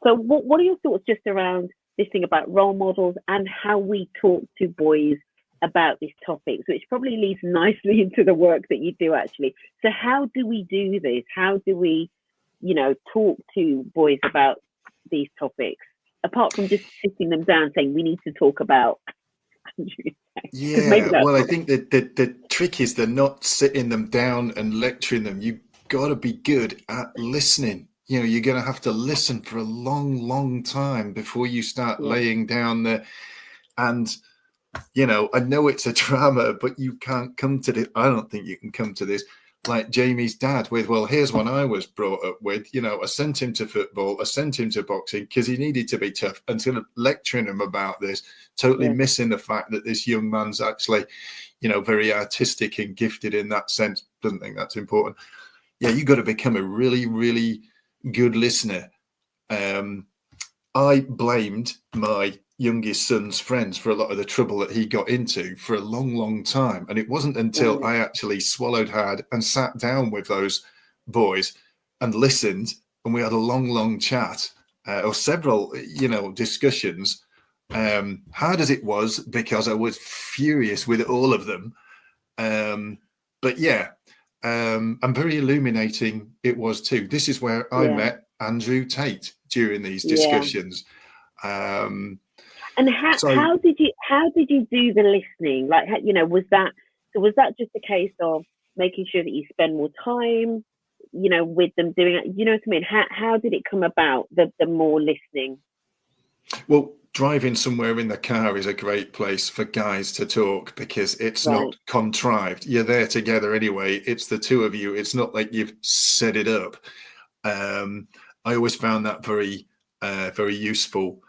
So what are your thoughts just around this thing about role models and how we talk to boys about this topic, which probably leads nicely into the work that you do, actually. So how do we do this? How do we, talk to boys about these topics, apart from just sitting them down saying we need to talk about? Well, I think that the trick is they're not sitting them down and lecturing them. You've got to be good at listening. You're going to have to listen for a long, long time before you start laying down the, and, I know it's a drama, but you can't come to this. I don't think you can come to this like Jamie's dad with, well, here's one I was brought up with, I sent him to football, I sent him to boxing because he needed to be tough, and sort of lecturing him about this, totally missing the fact that this young man's actually, very artistic and gifted in that sense. Doesn't think that's important. You got to become a really, really good listener. I blamed my youngest son's friends for a lot of the trouble that he got into for a long, long time. And it wasn't until I actually swallowed hard and sat down with those boys and listened, and we had a long, long chat or several, discussions hard as it was, because I was furious with all of them. But yeah, and very illuminating it was too. This is where I met Andrew Tate during these discussions. And how did you do the listening? Like, you know, was that just a case of making sure that you spend more time, you know, with them doing it? You know what I mean? How did it come about, the more listening? Well, driving somewhere in the car is a great place for guys to talk, because it's not contrived. You're there together anyway. It's the two of you. It's not like you've set it up. I always found that very, very useful.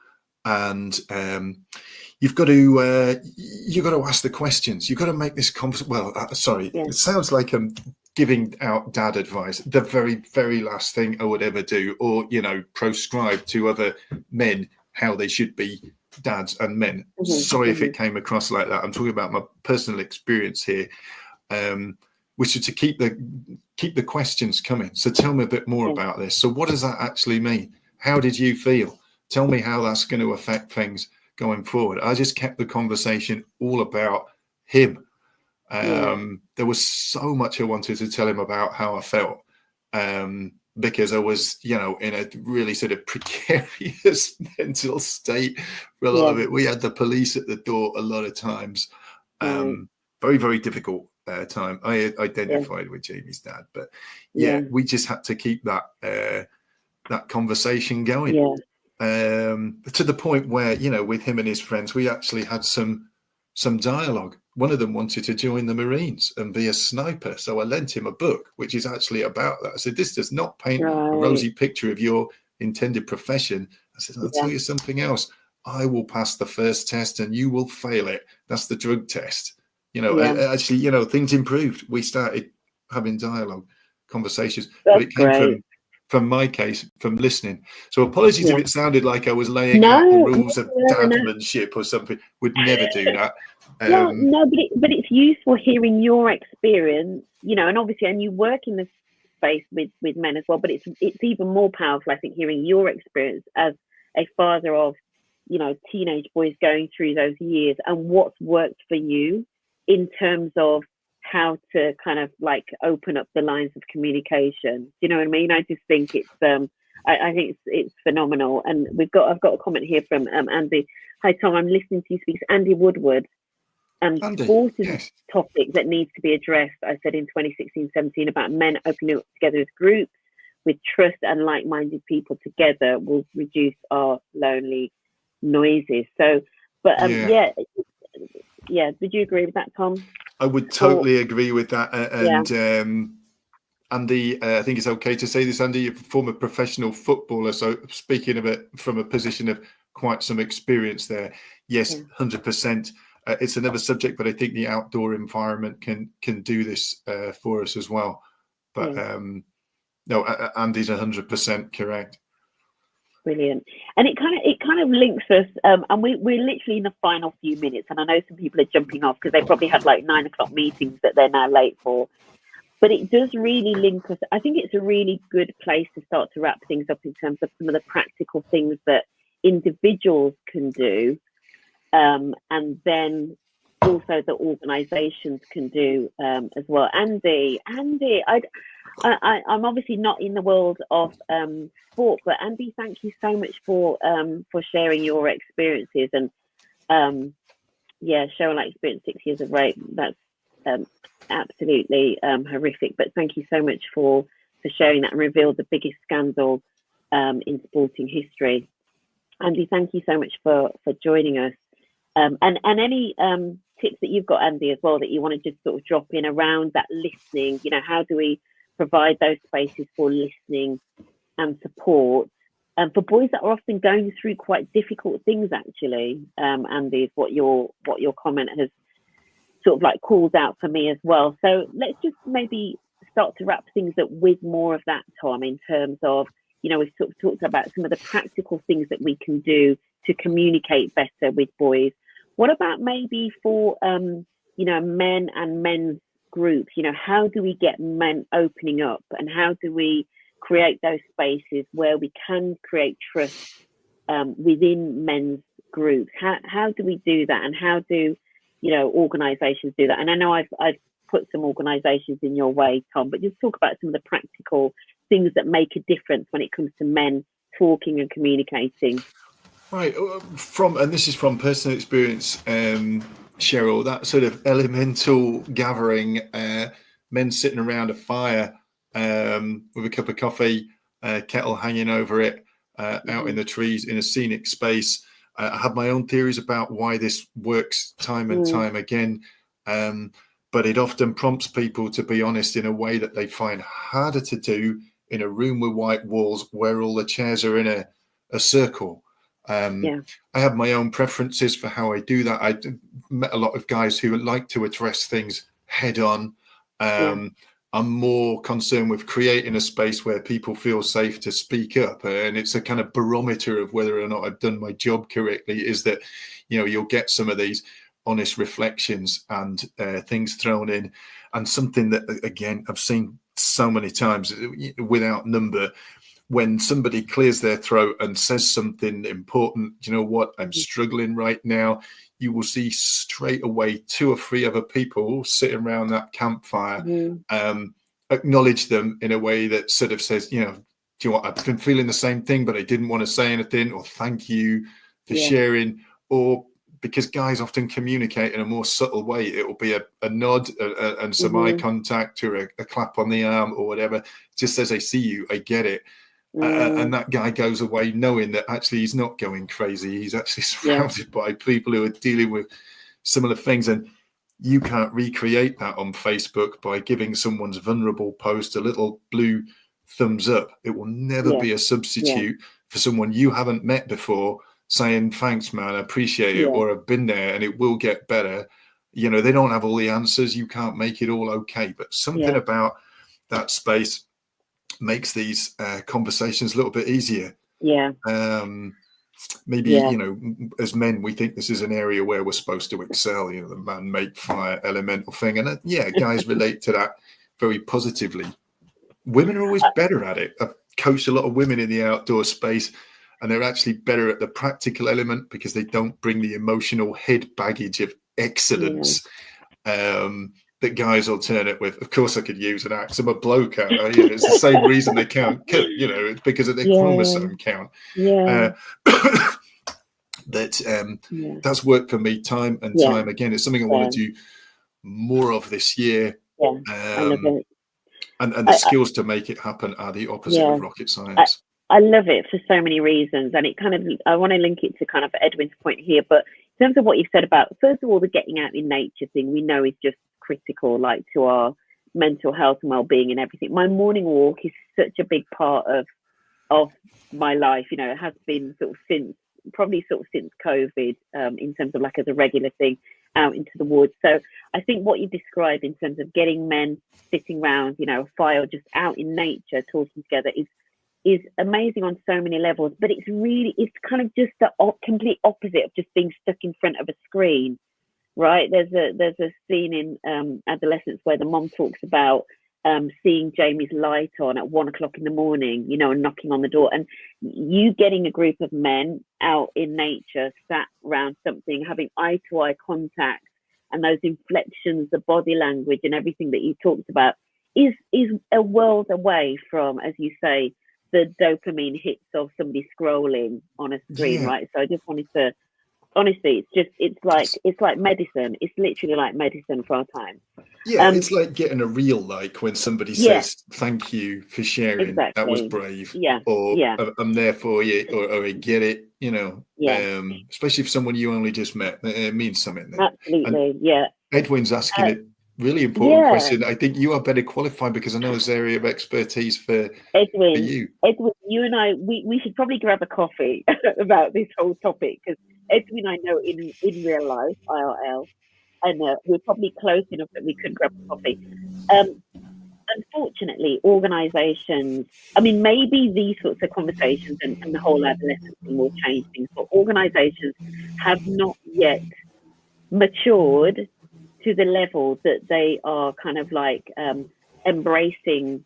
And you've got to ask the questions. You've got to make this it sounds like I'm giving out dad advice. The very, very last thing I would ever do, or, you know, prescribe to other men how they should be dads and men. Sorry if it came across like that. I'm talking about my personal experience here, which is to keep the questions coming. So tell me a bit more about this. So what does that actually mean? How did you feel? Tell me how that's going to affect things going forward. I just kept the conversation all about him. There was so much I wanted to tell him about how I felt, because I was, you know, in a really sort of precarious mental state for a lot of it. We had the police at the door a lot of times. Very, very difficult time. I identified with Jamie's dad, but we just had to keep that conversation going. To the point where, you know, with him and his friends, we actually had some dialogue. One of them wanted to join the Marines and be a sniper, so I lent him a book which is actually about that. I said, this does not paint a rosy picture of your intended profession. I said, I'll tell you something else. I will pass the first test and you will fail it. That's the drug test. You know, actually, you know, things improved. We started having dialogue, conversations, but it came from my case, from listening. So apologies if it sounded like I was laying out the rules of dadmanship or something. Would never do that. But it's useful hearing your experience, you know, and obviously, and you work in this space with men as well, but it's even more powerful, I think, hearing your experience as a father of, you know, teenage boys going through those years, and what's worked for you in terms of how to kind of like open up the lines of communication. Do you know what I mean? I just think it's I think it's phenomenal. And I've got a comment here from Andy. Hi Tom, I'm listening to you speak. Andy Woodward. Sport is a topic that needs to be addressed. I said in 2016-17 about men opening up together as groups with trust and like-minded people together will reduce our lonely noises. So, but would you agree with that, Tom? I would totally agree with that. And Andy, I think it's okay to say this, Andy, you're a former professional footballer. So speaking of it from a position of quite some experience there, yes, 100%. It's another subject, but I think the outdoor environment can do this for us as well. But no, Andy's 100% correct. Brilliant. And it kind of links us, and we're literally in the final few minutes, and I know some people are jumping off because they probably had like 9 o'clock meetings that they're now late for. But it does really link us. I think it's a really good place to start to wrap things up in terms of some of the practical things that individuals can do, and then also the organisations can do as well. Andy, I'm obviously not in the world of sport, but Andy, thank you so much for sharing your experiences and sharing like experience 6 years of rape. That's absolutely horrific. But thank you so much for sharing that and revealed the biggest scandal in sporting history. Andy, thank you so much for joining us. And any tips that you've got, Andy, as well, that you want to just sort of drop in around that listening, you know, how do we provide those spaces for listening and support for boys that are often going through quite difficult things, actually, Andy, is what your comment has sort of like called out for me as well. So let's just maybe start to wrap things up with more of that, Tom, in terms of, you know, we've sort of talked about some of the practical things that we can do to communicate better with boys. What about maybe for, you know, men and men's groups? You know, how do we get men opening up, and how do we create those spaces where we can create trust within men's groups? How do we do that? And how do, organizations do that? And I know I've put some organizations in your way, Tom, but just talk about some of the practical things that make a difference when it comes to men talking and communicating. Right. And this is from personal experience, Cheryl, that sort of elemental gathering, men sitting around a fire with a cup of coffee, kettle hanging over it, out in the trees in a scenic space. I have my own theories about why this works time and time again, but it often prompts people to be honest in a way that they find harder to do in a room with white walls where all the chairs are in a circle. I have my own preferences for how I do that. I met a lot of guys who like to address things head on. I'm more concerned with creating a space where people feel safe to speak up, and it's a kind of barometer of whether or not I've done my job correctly, is that you'll get some of these honest reflections and things thrown in. And something that, again, I've seen so many times without number, when somebody clears their throat and says something important, you know what, I'm struggling right now, you will see straight away 2 or 3 other people sitting around that campfire, acknowledge them in a way that sort of says, do you know what, I've been feeling the same thing, but I didn't want to say anything, or thank you for sharing. Or because guys often communicate in a more subtle way, it will be a nod and some eye contact, or a clap on the arm or whatever. It just says, I see you, I get it. And that guy goes away knowing that actually he's not going crazy. He's actually surrounded by people who are dealing with similar things. And you can't recreate that on Facebook by giving someone's vulnerable post a little blue thumbs up. It will never be a substitute for someone you haven't met before saying, thanks, man, I appreciate it, or I've been there and it will get better. They don't have all the answers. You can't make it all okay. But something about that space makes these conversations a little bit easier. Maybe as men, we think this is an area where we're supposed to excel, the man make fire elemental thing, and guys relate to that very positively. Women are always better at it. I've coached a lot of women in the outdoor space, and they're actually better at the practical element because they don't bring the emotional head baggage of excellence that guys alternate with. Of course, I could use an axe. I'm a bloke. It's the same reason they can't cut. It's because of their chromosome count. That's worked for me time and time again. It's something I want to do more of this year. I love it. And the skills to make it happen are the opposite of rocket science. I love it for so many reasons, and I want to link it to kind of Edwin's point here. But in terms of what you've said about, first of all, the getting out in nature thing, we know is just critical, like to our mental health and well-being and everything. My morning walk is such a big part of my life. It has been since COVID, in terms of like as a regular thing out into the woods. So I think what you described in terms of getting men sitting around, a fire, just out in nature talking together is amazing on so many levels. But it's kind of just the complete opposite of just being stuck in front of a screen. Right, there's a scene in Adolescence where the mom talks about seeing Jamie's light on at 1 o'clock in the morning, and knocking on the door, and you getting a group of men out in nature, sat around something, having eye to eye contact, and those inflections, the body language, and everything that you talked about is a world away from, as you say, the dopamine hits of somebody scrolling on a screen, right? So I just wanted to. Honestly, it's like medicine. It's literally like medicine for our time. It's like getting a reel, like when somebody says, thank you for sharing. Exactly. That was brave. Or I'm there for you, or I get it, especially if someone you only just met. It means something. Then. Absolutely, Edwin's asking a really important question. I think you are better qualified because I know this area of expertise for you. Edwin, you and I, we should probably grab a coffee about this whole topic, because Edwin, I know in real life, IRL, and we're probably close enough that we could grab a coffee. Unfortunately, organisations, maybe these sorts of conversations and the whole adolescence thing will change things, but organisations have not yet matured to the level that they are kind of like embracing,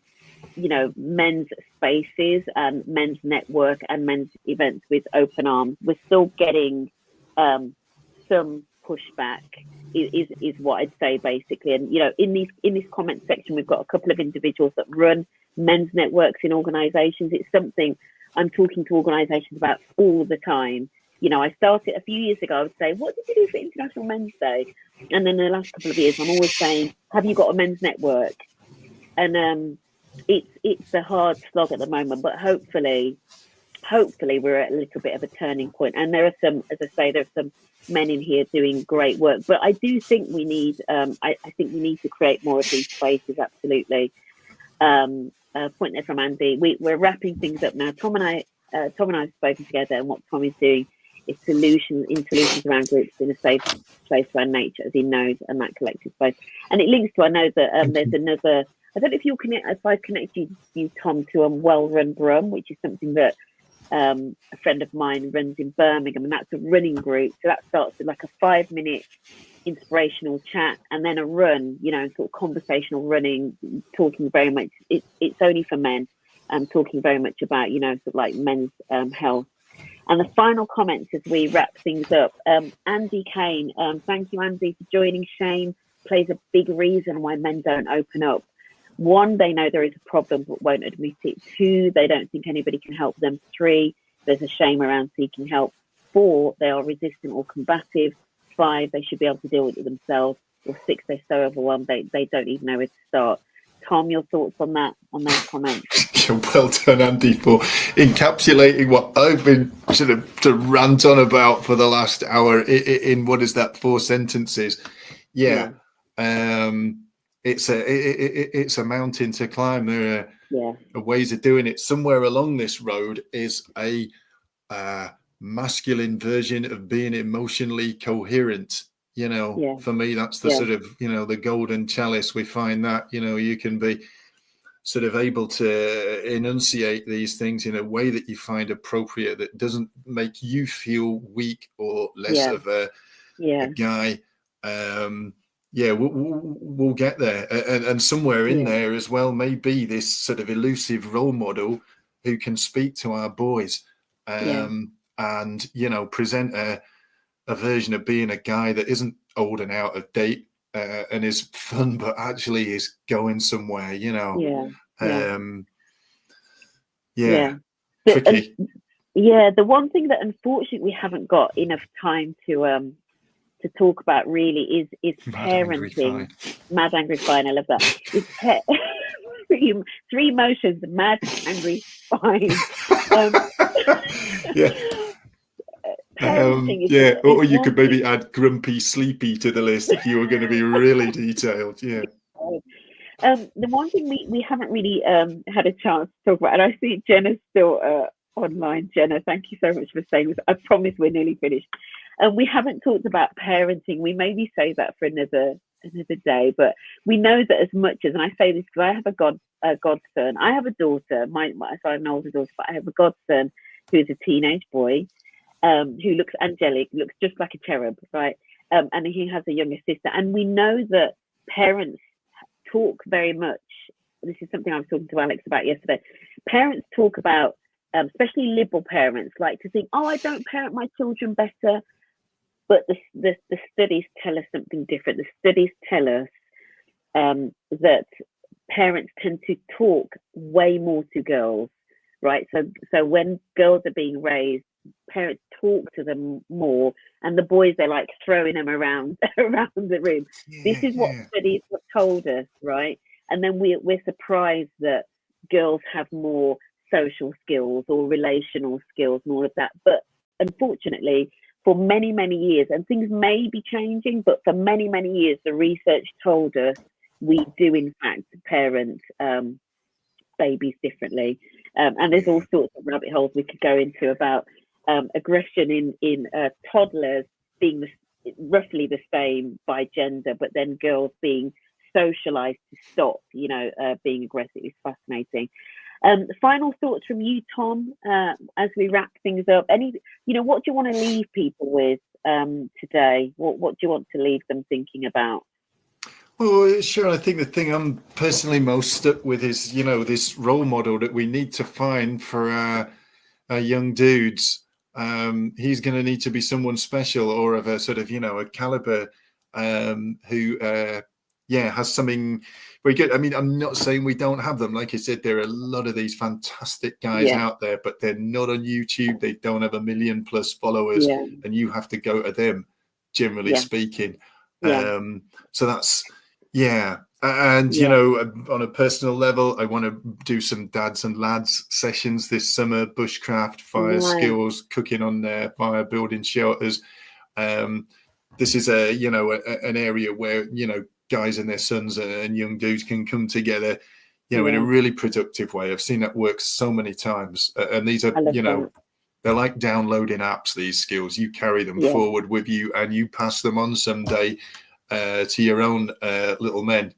men's spaces and men's network and men's events with open arms. We're still getting some pushback is what I'd say basically. And you know, in this comment section, we've got a couple of individuals that run men's networks in organisations. It's something I'm talking to organisations about all the time. You know, I started a few years ago. I would say, "What did you do for International Men's Day?" And then the last couple of years, I'm always saying, "Have you got a men's network?" And it's a hard slog at the moment, but hopefully we're at a little bit of a turning point. And there are some, as I say, there are some men in here doing great work. But I do think we need, I think we need to create more of these spaces. Absolutely. Point there from Andy. We're wrapping things up now. Tom and I have spoken together, and what Tom is doing is solutions around groups in a safe place around nature, as he knows, and that collective space. And it links to, I know that there's another. I don't know if you'll connect. If I connect you, Tom, to a well-run Brum, which is something that a friend of mine runs in Birmingham, and that's a running group. So that starts with like a 5-minute inspirational chat, and then a run. You know, sort of conversational running, talking very much. It's only for men. Talking very much about, you know, sort of like men's health. And the final comments as we wrap things up. Andy Kane, thank you, Andy, for joining. Shame plays a big reason why men don't open up. 1, they know there is a problem but won't admit it. 2, they don't think anybody can help them. 3, there's a shame around seeking help. 4, they are resistant or combative. 5, they should be able to deal with it themselves. Or 6, they're so overwhelmed they don't even know where to start. Tom, your thoughts on that, on those comments? Well done, Andy, for encapsulating what I've been sort of to rant on about for the last hour in what is that, 4 sentences? Yeah. It's a mountain to climb. There are ways of doing it. Somewhere along this road is a masculine version of being emotionally coherent. You know, for me, that's the sort of, you know, the golden chalice. We find that, you know, you can be sort of able to enunciate these things in a way that you find appropriate, that doesn't make you feel weak or less of a guy. We'll get there. And somewhere in there as well may be this sort of elusive role model who can speak to our boys and, you know, present a version of being a guy that isn't old and out of date and is fun, but actually is going somewhere, you know. Tricky. The one thing that unfortunately we haven't got enough time to talk about really is parenting. Mad, angry, fine. I love that. It's three emotions: mad, angry, fine. Or you could maybe add grumpy, sleepy to the list if you were going to be really detailed. The one thing we haven't really had a chance to talk about, and I see Jenna's still online. Jenna, thank you so much for saying this. I promise we're nearly finished. We haven't talked about parenting. We maybe say that for another day, but we know that as much as, and I say this because I have a godson. I have a daughter. So I have an older daughter, but I have a godson who is a teenage boy. Who looks angelic, looks just like a cherub, right? And he has a younger sister. And we know that parents talk very much. This is something I was talking to Alex about yesterday. Parents talk about, especially liberal parents, like to think, I don't parent my children better. But the studies tell us something different. The studies tell us that parents tend to talk way more to girls, right? So when girls are being raised, parents talk to them more, and the boys, they're like throwing them around the room. This is what studies have told us, right? And then we're surprised that girls have more social skills or relational skills and all of that. But unfortunately, for many, many years, and things may be changing, but for many, many years, the research told us we do in fact parent babies differently. And there's all sorts of rabbit holes we could go into about aggression in toddlers being roughly the same by gender, but then girls being socialized to stop, being aggressive. Is fascinating. Final thoughts from you, Tom, as we wrap things up. What do you want to leave people with today? What do you want to leave them thinking about? Well, sure. I think the thing I'm personally most stuck with is, this role model that we need to find for our young dudes. he's going to need to be someone special or of a sort of, a caliber who, has something very good. I mean, I'm not saying we don't have them. Like I said, there are a lot of these fantastic guys out there, but they're not on YouTube. They don't have 1 million+ followers, and you have to go to them, generally speaking. So that's, and, on a personal level, I want to do some dads and lads sessions this summer, bushcraft, fire skills, cooking on fire, building shelters. This is an area where, guys and their sons and young dudes can come together, in a really productive way. I've seen that work so many times. And these are, they're like downloading apps, these skills. You carry them forward with you and you pass them on someday to your own little men.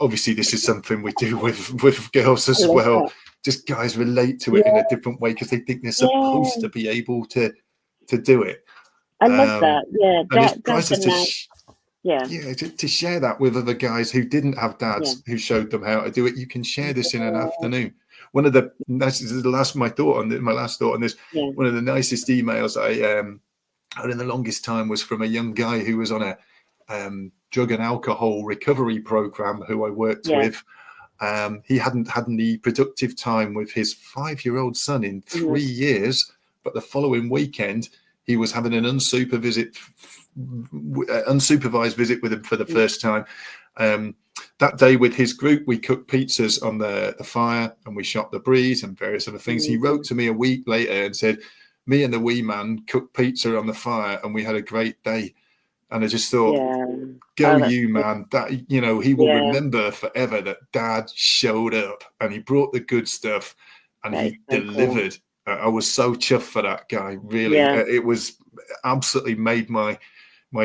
Obviously, this is something we do with girls as well. Just guys relate to it in a different way because they think they're supposed to be able to do it. I love that. And it's priceless to share that with other guys who didn't have dads who showed them how to do it. You can share this in an afternoon. One of the last thought on this. One of the nicest emails I had in the longest time was from a young guy who was on a drug and alcohol recovery program who I worked with. He hadn't had any productive time with his 5-year-old son in 3 years, but the following weekend he was having an unsupervised visit with him for the first time. That day with his group, we cooked pizzas on the fire and we shot the breeze and various other things. He wrote to me a week later and said, me and the wee man cooked pizza on the fire and we had a great day. And I just thought, man. That, he will remember forever that dad showed up and he brought the good stuff and he delivered. Cool. I was so chuffed for that guy, really. It was absolutely made my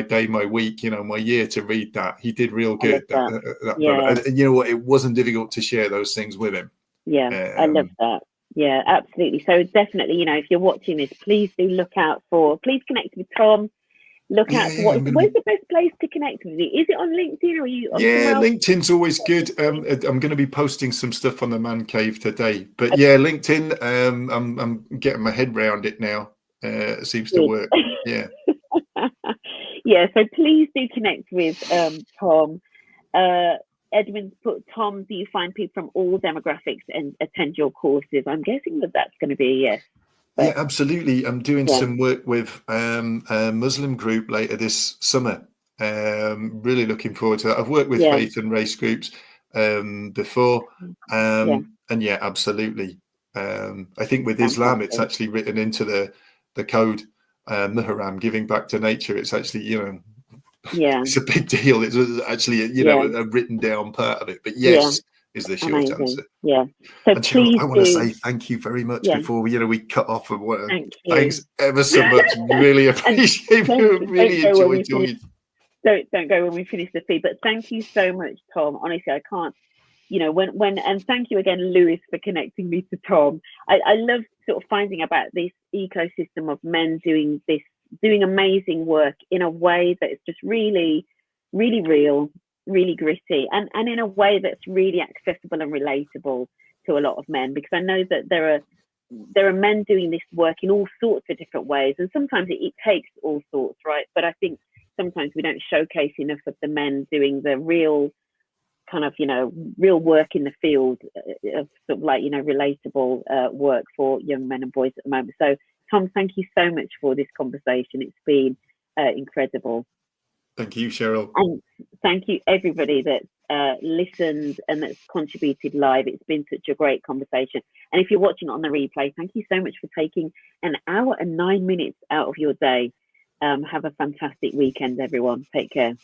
day, my week, my year to read that. He did real good. And you know what? It wasn't difficult to share those things with him. I love that. Yeah, absolutely. So definitely, if you're watching this, please do please connect with Tom. Look out for where's the best place to connect with you? Is it on LinkedIn or are you on LinkedIn's always good. I'm going to be posting some stuff on the Man Cave today. But LinkedIn, I'm getting my head around it now. It seems to work. So please do connect with Tom. Edmund's put, Tom, do you find people from all demographics and attend your courses? I'm guessing that's going to be a yes. Yeah, absolutely. I'm doing some work with a Muslim group later this summer. Really looking forward to that. I've worked with faith and race groups before. And absolutely. I think with Islam, it's actually written into the code, Muharram, giving back to nature. It's actually, it's a big deal. It's actually, a written down part of it. But yes. Is the short answer. So and please I want to say thank you very much before we cut off. Thanks ever so much. Really appreciate it. Really enjoyed doing it. Don't go when we finish the feed. But thank you so much, Tom. Honestly, I can't. And thank you again, Lewis, for connecting me to Tom. I love sort of finding about this ecosystem of men doing amazing work in a way that is just really, really real. Really gritty and in a way that's really accessible and relatable to a lot of men, because I know that there are men doing this work in all sorts of different ways, and sometimes it takes all sorts, right? But I think sometimes we don't showcase enough of the men doing the real kind of real work in the field of sort of relatable work for young men and boys at the moment. So Tom, thank you so much for this conversation. It's been incredible. Thank you, Cheryl. And thank you, everybody that listened and that's contributed live. It's been such a great conversation. And if you're watching on the replay, thank you so much for taking an hour and 9 minutes out of your day. Have a fantastic weekend, everyone. Take care.